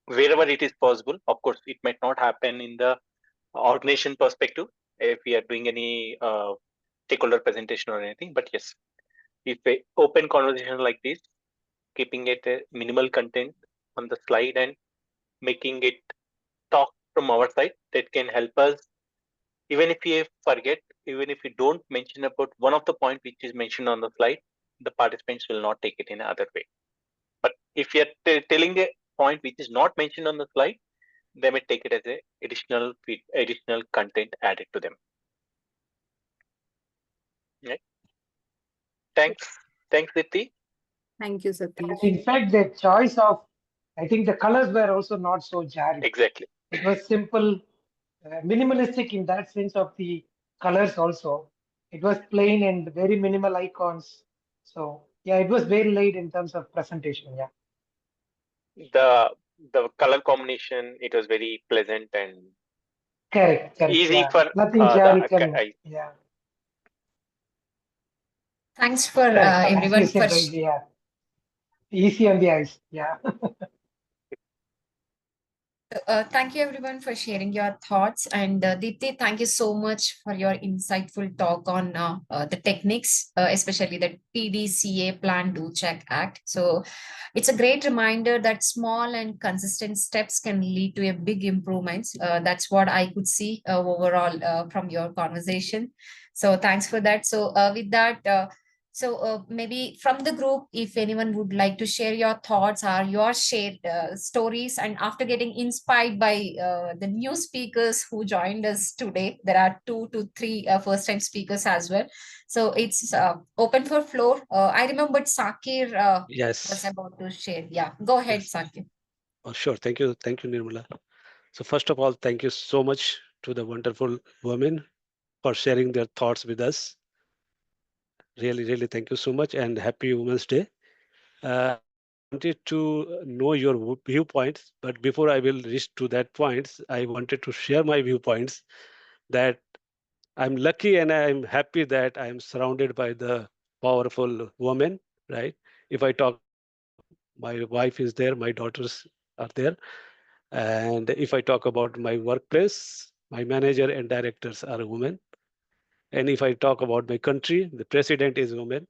Speaker 4: wherever it is possible. Of course, it might not happen in the organization perspective if we are doing any stakeholder presentation or anything. But yes, if a open conversation like this, keeping it a minimal content on the slide and making it talk from our side, that can help us. Even if we forget, even if we don't mention about one of the point which is mentioned on the slide, the participants will not take it in another way. But if you are telling a point which is not mentioned on the slide, they may take it as a additional content added to them. Right? Thanks, Deepthi.
Speaker 11: Thank you, Satish.
Speaker 6: In fact, the choice of, I think the colors were also not so jarring.
Speaker 4: Exactly.
Speaker 6: It was simple, minimalistic in that sense of the colors also. It was plain and very minimal icons. So yeah, it was very light in terms of presentation. Yeah.
Speaker 4: The color combination, it was very pleasant and
Speaker 6: Correct.
Speaker 4: easy
Speaker 6: Yeah.
Speaker 4: for
Speaker 6: Nothing jarring. Yeah.
Speaker 1: Thanks for
Speaker 6: Correct. As you
Speaker 1: everyone for
Speaker 6: said, right, yeah. Easy on the eyes. Yeah.
Speaker 1: thank you everyone for sharing your thoughts. And Deepthi, thank you so much for your insightful talk on the techniques, especially the PDCA Plan, Do, Check, Act. So it's a great reminder that small and consistent steps can lead to a big improvements. That's what I could see overall from your conversation. So thanks for that. So with that, maybe from the group, if anyone would like to share your thoughts or your shared stories, and after getting inspired by the new speakers who joined us today, there are 2 to 3 first-time speakers as well. So it's open for floor. I remembered Sakir was
Speaker 9: Yes.
Speaker 1: about to share. Yeah, go ahead,
Speaker 9: Yes.
Speaker 1: Sakir.
Speaker 9: Oh, sure. Thank you, Nirmala. So first of all, thank you so much to the wonderful women for sharing their thoughts with us. Really, really thank you so much, and happy Women's Day. I wanted to know your viewpoints, but before I will reach to that points, I wanted to share my viewpoints that I'm lucky and I'm happy that I'm surrounded by the powerful women, right? If I talk, my wife is there, my daughters are there. And if I talk about my workplace, my manager and directors are women. And if I talk about my country, the president is woman.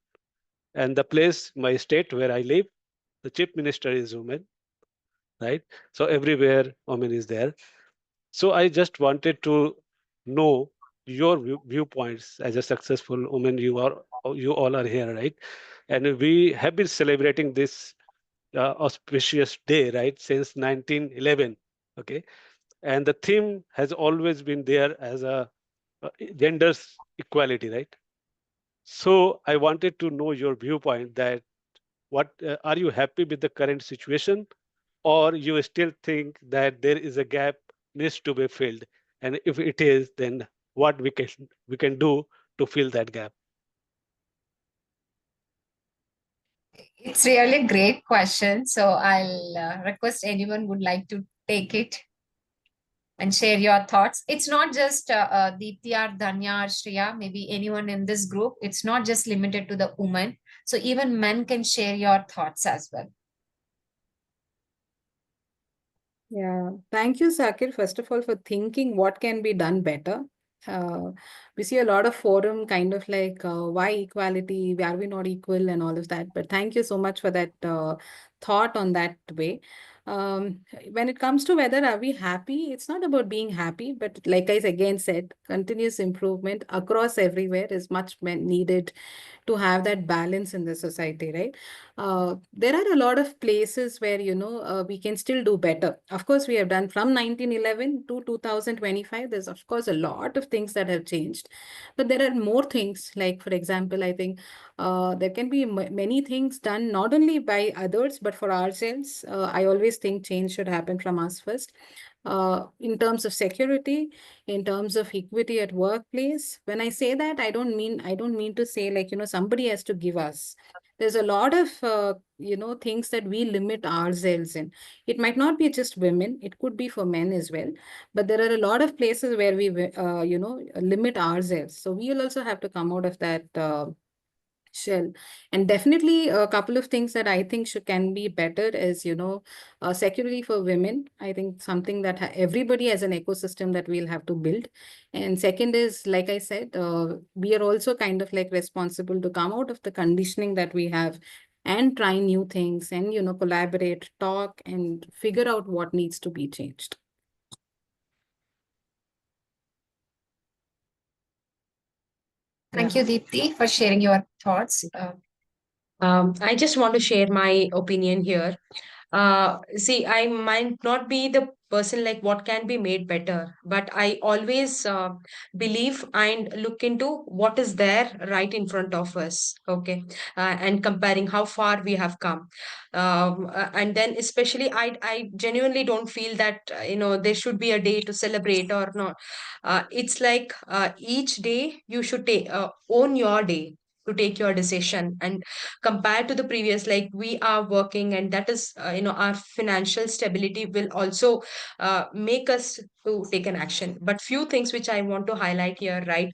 Speaker 9: And the place, my state where I live, the chief minister is woman, right? So everywhere woman is there. So I just wanted to know your viewpoints as a successful woman. You all are here, right? And we have been celebrating this auspicious day, right, since 1911. Okay, and the theme has always been there as a genders equality, right? So I wanted to know your viewpoint that what are you happy with the current situation, or you still think that there is a gap needs to be filled, and if it is, then what we can do to fill that gap?
Speaker 1: It's really a great question. So I'll request anyone would like to take it and share your thoughts. It's not just Deepthi or Dhanya or Shriya, maybe anyone in this group. It's not just limited to the women. So even men can share your thoughts as well.
Speaker 11: Yeah, thank you, Sakir, first of all, for thinking what can be done better. We see a lot of forum kind of like why equality, are we not equal and all of that. But thank you so much for that thought on that way. When it comes to whether are we happy, it's not about being happy, but like I again said, continuous improvement across everywhere is much needed to have that balance in the society, right? There are a lot of places where, we can still do better. Of course, we have done from 1911 to 2025. There's, of course, a lot of things that have changed. But there are more things, like, for example, I think there can be many things done not only by others, but for ourselves. I always think change should happen from us first. In terms of security, in terms of equity at workplace. When I say that, I don't mean to say like, somebody has to give us. There's a lot of, things that we limit ourselves in. It might not be just women, it could be for men as well. But there are a lot of places where we, limit ourselves. So we will also have to come out of that shell. And definitely a couple of things that I think can be better is, security for women. I think something that everybody as an ecosystem that we'll have to build. And second is, like I said, we are also kind of like responsible to come out of the conditioning that we have and try new things and, collaborate, talk, and figure out what needs to be changed.
Speaker 1: Thank you, Deepthi, for sharing your thoughts.
Speaker 3: I just want to share my opinion here. See, I might not be the person like what can be made better, but I always believe and look into what is there right in front of us. Okay. And comparing how far we have come. And then especially I genuinely don't feel that, there should be a day to celebrate or not. It's like each day you should own your day to take your decision, and compared to the previous, like we are working, and that is our financial stability will also make us to take an action. But few things which I want to highlight here, right?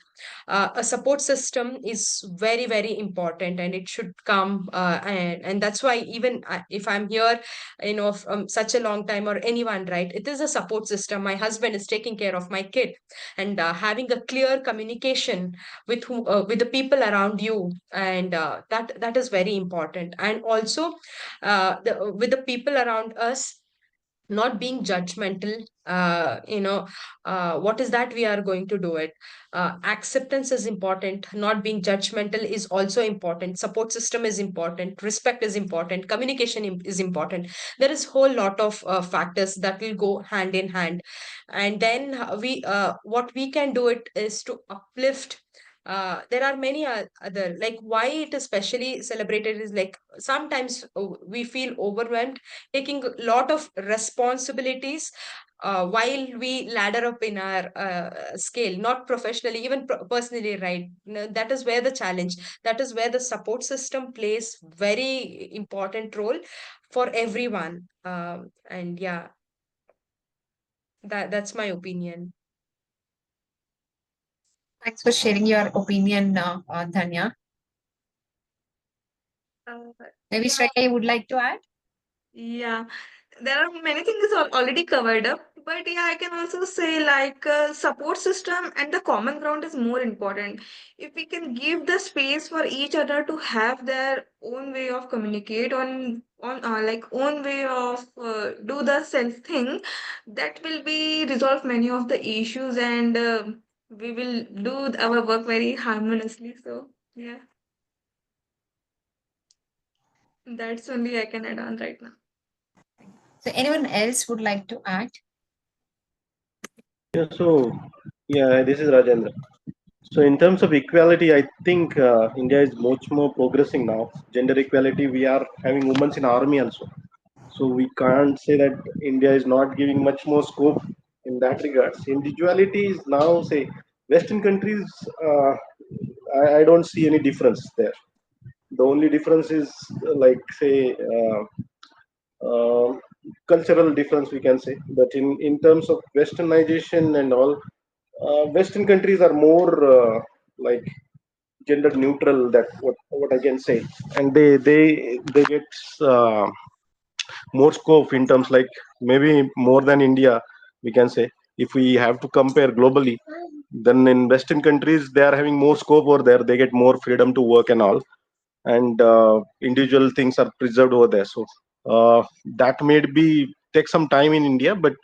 Speaker 3: A support system is very very important, and it should come, and that's why even if I'm here from such a long time, or anyone, right, it is a support system. My husband is taking care of my kid, and having a clear communication with the people around you, and that is very important. And also with the people around us, not being judgmental. What is that we are going to do it? Acceptance is important, not being judgmental is also important. Support system is important, respect is important, communication is important. There is whole lot of factors that will go hand in hand. And then we what we can do it is to uplift. There are many other, like why it is specially celebrated is like sometimes we feel overwhelmed taking a lot of responsibilities while we ladder up in our scale, not professionally, even personally, right? That is where the challenge, that is where the support system plays very important role for everyone. And yeah, that's my opinion.
Speaker 1: Thanks for sharing your opinion, Dhanya. Maybe
Speaker 5: Yeah,
Speaker 1: Shreya, you would like to add?
Speaker 5: yeah. There are many things already covered up, but yeah, I can also say like support system and the common ground is more important. If we can give the space for each other to have their own way of communicate on like own way of do the self thing, that will be resolve many of the issues, and we will do our work very harmoniously. So yeah, that's only I can add on right now.
Speaker 1: So anyone else would like to add?
Speaker 10: Yeah, so yeah, this is Rajendra. So in terms of equality, I think India is much more progressing now. Gender equality, we are having women in army also. So we can't say that India is not giving much more scope in that regards. Individuality is now, say, Western countries, I don't see any difference there. The only difference is like, say, cultural difference, we can say. But in terms of Westernization and all, Western countries are more like gender neutral. That what I can say, and they get more scope in terms like maybe more than India, we can say. If we have to compare globally, then in Western countries they are having more scope over there. They get more freedom to work and all, and individual things are preserved over there. So that may be take some time in India, but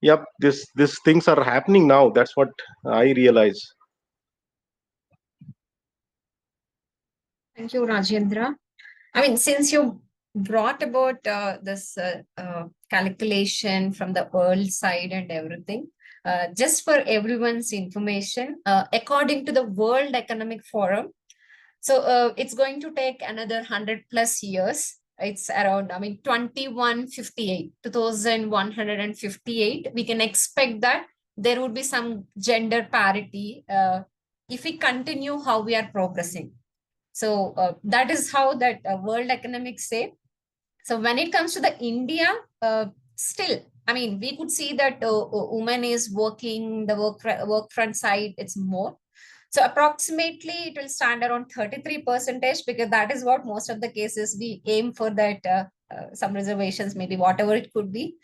Speaker 10: yep, this things are happening now. That's what I realize.
Speaker 1: Thank you, Rajendra. I mean, since you brought about this calculation from the world side and everything, just for everyone's information, according to the World Economic Forum, so it's going to take another 100 plus years. It's around, 2158. We can expect that there would be some gender parity if we continue how we are progressing. So that is how that World Economics say. So when it comes to the India, still, we could see that women is working the work front side. It's more. So approximately it will stand around 33%, because that is what most of the cases we aim for, that some reservations, maybe whatever it could be,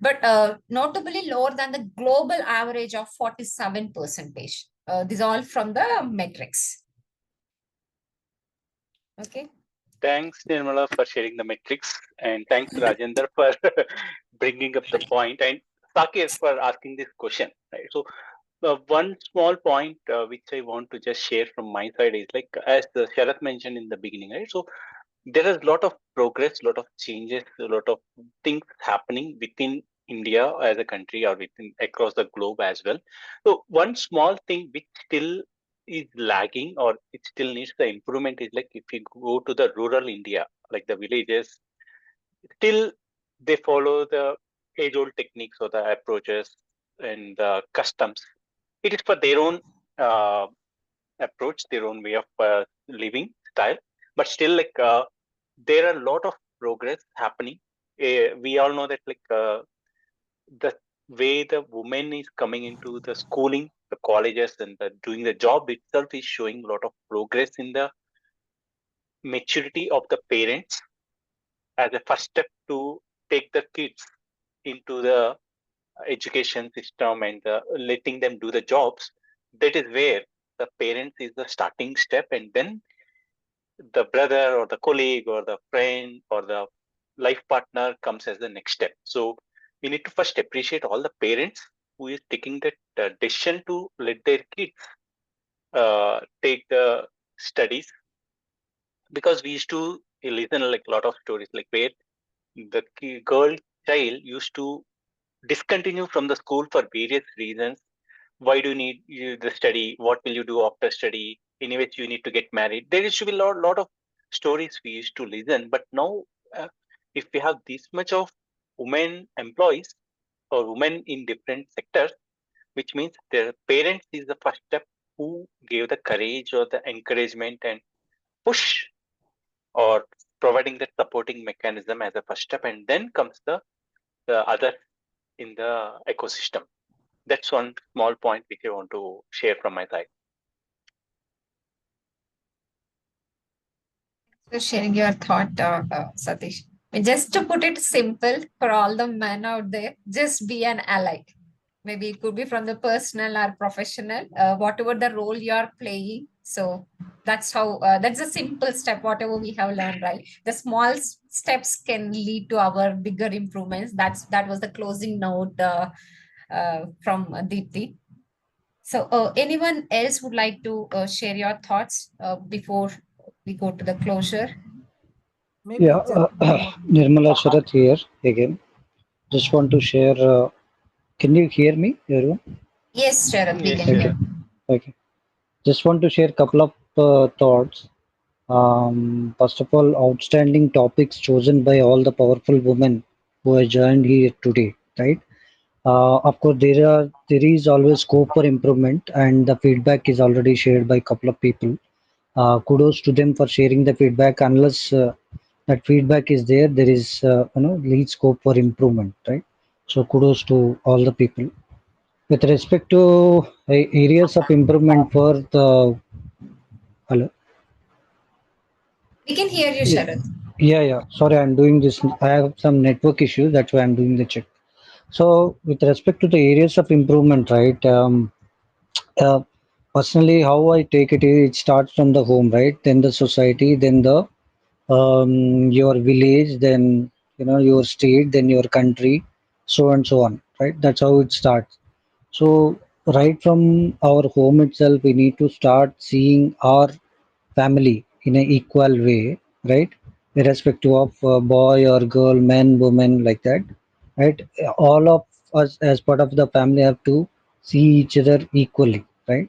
Speaker 1: but notably lower than the global average of 47%. These all from the metrics. Okay.
Speaker 4: Thanks, Nirmala, for sharing the metrics, and thanks, Rajendra, for bringing up the point, and Saket for asking this question. Right. So, one small point which I want to just share from my side is, like, as Sharath mentioned in the beginning, right? So, there is a lot of progress, a lot of changes, a lot of things happening within India as a country, or within across the globe as well. So, one small thing which still is lagging, or it still needs the improvement, is like if you go to the rural India, like the villages, still they follow the age-old techniques or the approaches and the customs. It is for their own approach, their own way of living style, but still, like, there are a lot of progress happening. We all know that, like, the way the woman is coming into the schooling, the colleges, and doing the job itself is showing a lot of progress in the maturity of the parents as a first step to take the kids into the education system and letting them do the jobs. That is where the parents is the starting step, and then the brother or the colleague or the friend or the life partner comes as the next step. So we need to first appreciate all the parents who is taking that decision to let their kids take the studies, because we used to listen like a lot of stories, like where the girl child used to discontinue from the school for various reasons. Why do you need the study? What will you do after study? Anyways, you need to get married. There used to be a lot of stories we used to listen. But now, if we have this much of women employees or women in different sectors, which means their parents is the first step who gave the courage or the encouragement and push, or providing that supporting mechanism as a first step, and then comes the other in the ecosystem. That's one small point which I want to share from my side.
Speaker 1: For sharing your thought, Satish. Just to put it simple for all the men out there, just be an ally. Maybe it could be from the personal or professional, whatever the role you are playing. So that's how, that's a simple step, whatever we have learned, right? The small steps can lead to our bigger improvements. That was the closing note from Deepthi. So anyone else would like to share your thoughts before we go to the closure?
Speaker 11: Maybe
Speaker 7: Yeah, Nirmala
Speaker 11: just
Speaker 7: Sharath here again. Just want to share. Can you hear me, everyone?
Speaker 1: Yes, Sharath, we
Speaker 4: Yes,
Speaker 1: can
Speaker 7: Okay.
Speaker 1: hear.
Speaker 7: Okay. Just want to share a couple of thoughts. First of all, outstanding topics chosen by all the powerful women who have joined here today, right? Of course, there is always scope for improvement, and the feedback is already shared by a couple of people. Kudos to them for sharing the feedback. Unless that feedback is there, there is lead scope for improvement, right? So kudos to all the people. With respect to areas of improvement for the hello.
Speaker 1: We can hear you, Sharath.
Speaker 7: Yeah. Sorry, I'm doing this. I have some network issues. That's why I'm doing the check. So, with respect to the areas of improvement, right? Uh, Personally, how I take it is it starts from the home, right? Then the society, then your village, then your state, then your country. so and so on, right? That's how it starts. So right from our home itself, we need to start seeing our family in an equal way, right? Irrespective of boy or girl, man, woman, like that, right? All of us as part of the family have to see each other equally, right?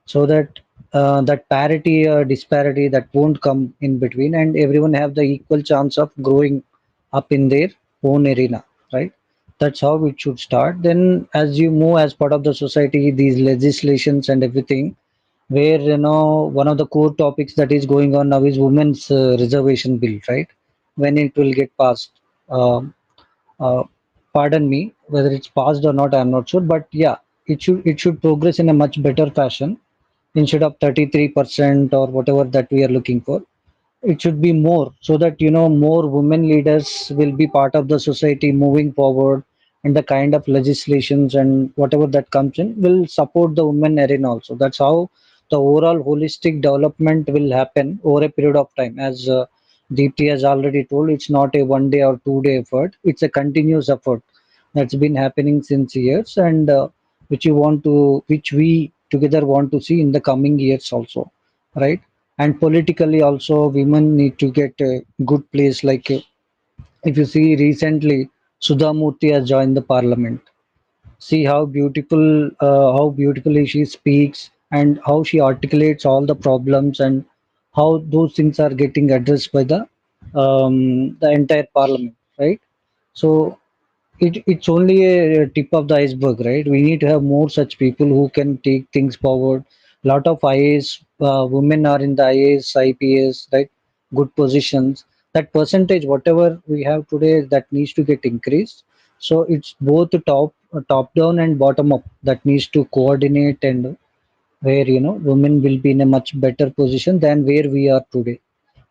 Speaker 7: So that that parity or disparity that won't come in between, and everyone have the equal chance of growing up in their own arena, right? That's how it should start. Then as you move as part of the society, these legislations and everything, where one of the core topics that is going on now is women's reservation bill, right? When it will get passed, um, uh, pardon me, whether it's passed or not, I'm not sure, but yeah, it should progress in a much better fashion. Instead of 33% or whatever that we are looking for, it should be more, so that more women leaders will be part of the society moving forward, and the kind of legislations and whatever that comes in will support the women arena also. That's how the overall holistic development will happen over a period of time. As Deepthi has already told, it's not a 1 day or 2 day effort, it's a continuous effort that's been happening since years, and which we together want to see in the coming years also, right? And politically also, women need to get a good place. Like if you see recently, Sudha Murthy has joined the parliament. See how beautifully she speaks, and how she articulates all the problems, and how those things are getting addressed by the entire parliament, right? So it's only a tip of the iceberg, right? We need to have more such people who can take things forward. A lot of IAS women are in the IAS, IPS, right? Good positions. That percentage, whatever we have today, that needs to get increased. So it's both the top down and bottom up that needs to coordinate, and where women will be in a much better position than where we are today.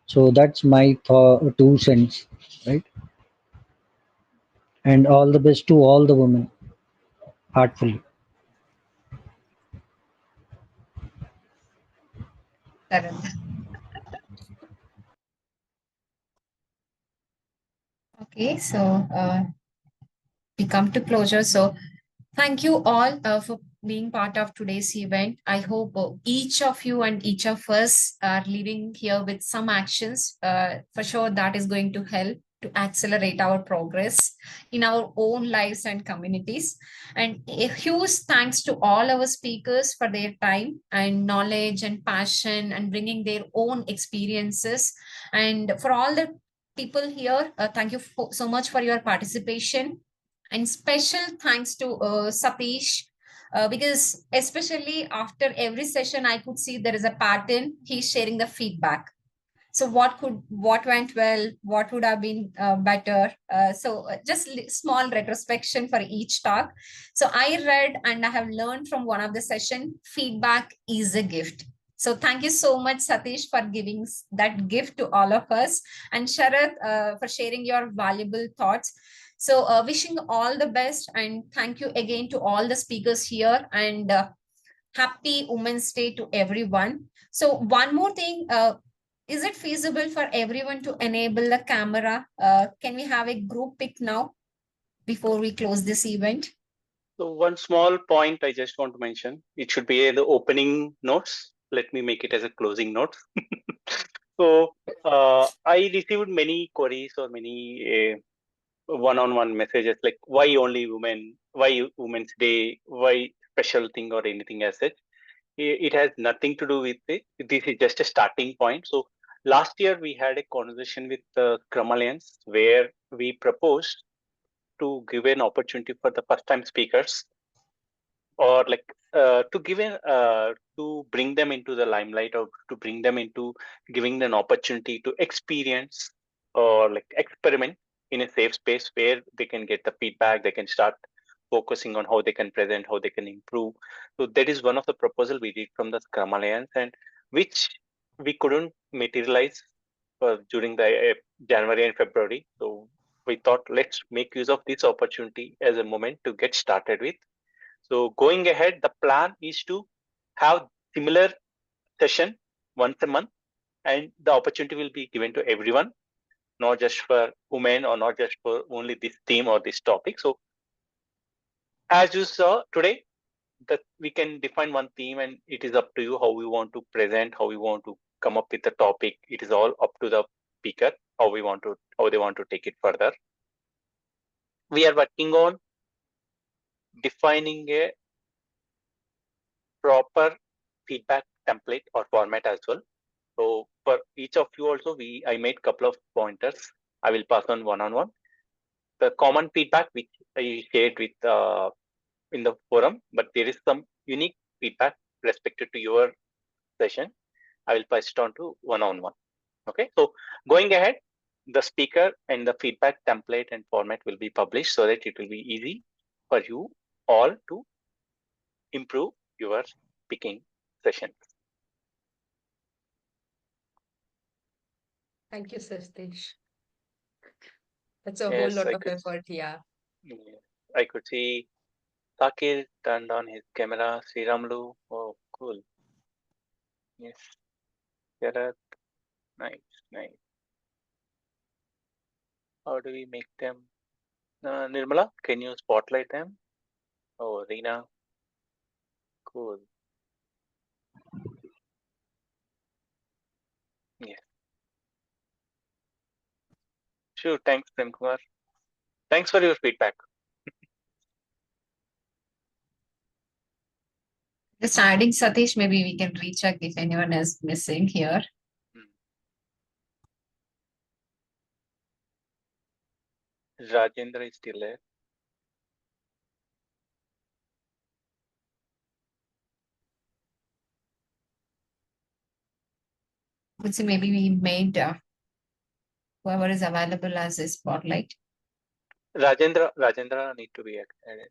Speaker 7: So that's my 2 cents, right? And all the best to all the women, heartfully.
Speaker 1: Karan. Okay, so we come to closure. So thank you all for being part of today's event. I hope each of you and each of us are leaving here with some actions. For sure, that is going to help to accelerate our progress in our own lives and communities. And a huge thanks to all our speakers for their time and knowledge and passion and bringing their own experiences. And for all the people here, thank you so much for your participation. And special thanks to Satish, because especially after every session, I could see there is a pattern. He's sharing the feedback. So what went well, what would have been better. Just small retrospection for each talk. So I read and I have learned from one of the session, feedback is a gift. So thank you so much, Satish, for giving that gift to all of us, and Sharath for sharing your valuable thoughts. So wishing all the best, and thank you again to all the speakers here, and happy Women's Day to everyone. So one more thing, is it feasible for everyone to enable the camera? Can we have a group pic now before we close this event?
Speaker 4: So one small point I just want to mention, it should be the opening notes. Let me make it as a closing note. So I received many queries or many one-on-one messages like why only women, why Women's Day, why special thing or anything as such. It has nothing to do with it. This is just a starting point. So last year we had a conversation with the Scrum Alliance where we proposed to give an opportunity for the first-time speakers, or like to give to bring them into the limelight, or to bring them into giving them an opportunity to experience or like experiment in a safe space where they can get the feedback, they can start focusing on how they can present, how they can improve. So that is one of the proposal we did from the Scrum Alliance, and which we couldn't materialize during the January and February. So we thought, let's make use of this opportunity as a moment to get started with. So going ahead, the plan is to have similar session once a month, and the opportunity will be given to everyone, not just for women or not just for only this theme or this topic. So As you saw today, that we can define one theme, and it is up to you how we want to present, how we want to come up with the topic. It is all up to the speaker how they want to take it further. We are working on defining a proper feedback template or format as well. So for each of you also, I made couple of pointers. I will pass on one. The common feedback which I shared with in the forum, but there is some unique feedback respected to your session. I will pass it on to one. Okay, so going ahead, the speaker and the feedback template and format will be published so that it will be easy for you all to improve your speaking session.
Speaker 3: Thank you, Satish. That's a whole
Speaker 4: Yes,
Speaker 3: lot of effort, yeah.
Speaker 4: I could see Sakir turned on his camera. Sriramlu, oh, cool. Yes, Sharat, nice. How do we make them? Nirmala, can you spotlight them? Oh, Reena, cool. Yes. Sure, thanks, Prem Kumar. Thanks for your feedback.
Speaker 1: Just adding Satish, maybe we can recheck if anyone is missing here.
Speaker 4: Rajendra is still there.
Speaker 1: Let's say maybe we made whoever is available as a spotlight.
Speaker 4: Rajendra need to be added.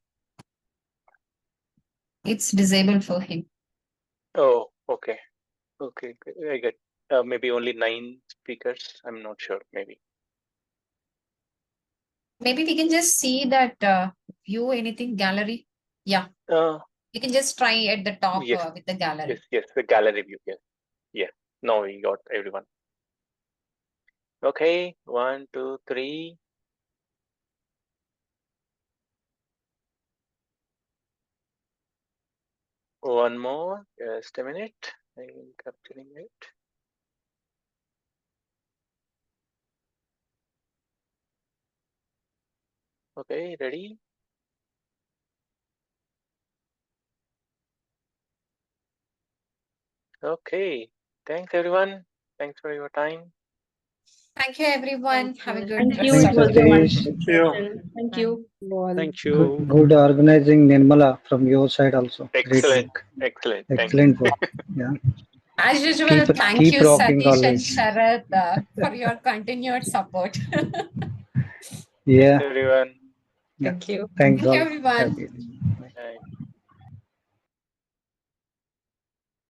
Speaker 1: It's disabled for him.
Speaker 4: Oh, okay. I get maybe only 9 speakers. I'm not sure. Maybe
Speaker 1: Maybe we can just see that view anything gallery. Yeah. You can just try at the top
Speaker 4: yes,
Speaker 1: with the gallery.
Speaker 4: Yes, the gallery view. Yes. Now we got everyone. Okay, 1, 2, 3. One more. Just a minute. I'm capturing it. Okay, ready? Okay. Thanks, everyone. Thanks for your time.
Speaker 1: Thank you, everyone. Have a good
Speaker 2: Thank you.
Speaker 1: rest
Speaker 2: It
Speaker 1: of
Speaker 2: was
Speaker 1: the
Speaker 2: a
Speaker 1: day.
Speaker 2: wonderful
Speaker 10: Thank you.
Speaker 2: session. Thank you.
Speaker 9: Thank you.
Speaker 7: Good organizing, Nirmala, from your side also. Great work.
Speaker 4: Excellent. Thank
Speaker 7: Excellent work. Yeah.
Speaker 1: As usual, thank
Speaker 7: keep
Speaker 1: you,
Speaker 7: rocking
Speaker 1: Satish and
Speaker 7: always.
Speaker 1: Sharat, for your continued support.
Speaker 7: Yeah.
Speaker 4: Thanks, everyone.
Speaker 7: Yeah.
Speaker 3: Thank you.
Speaker 7: Thanks
Speaker 1: Thank you,
Speaker 7: all.
Speaker 1: everyone.
Speaker 7: Happy.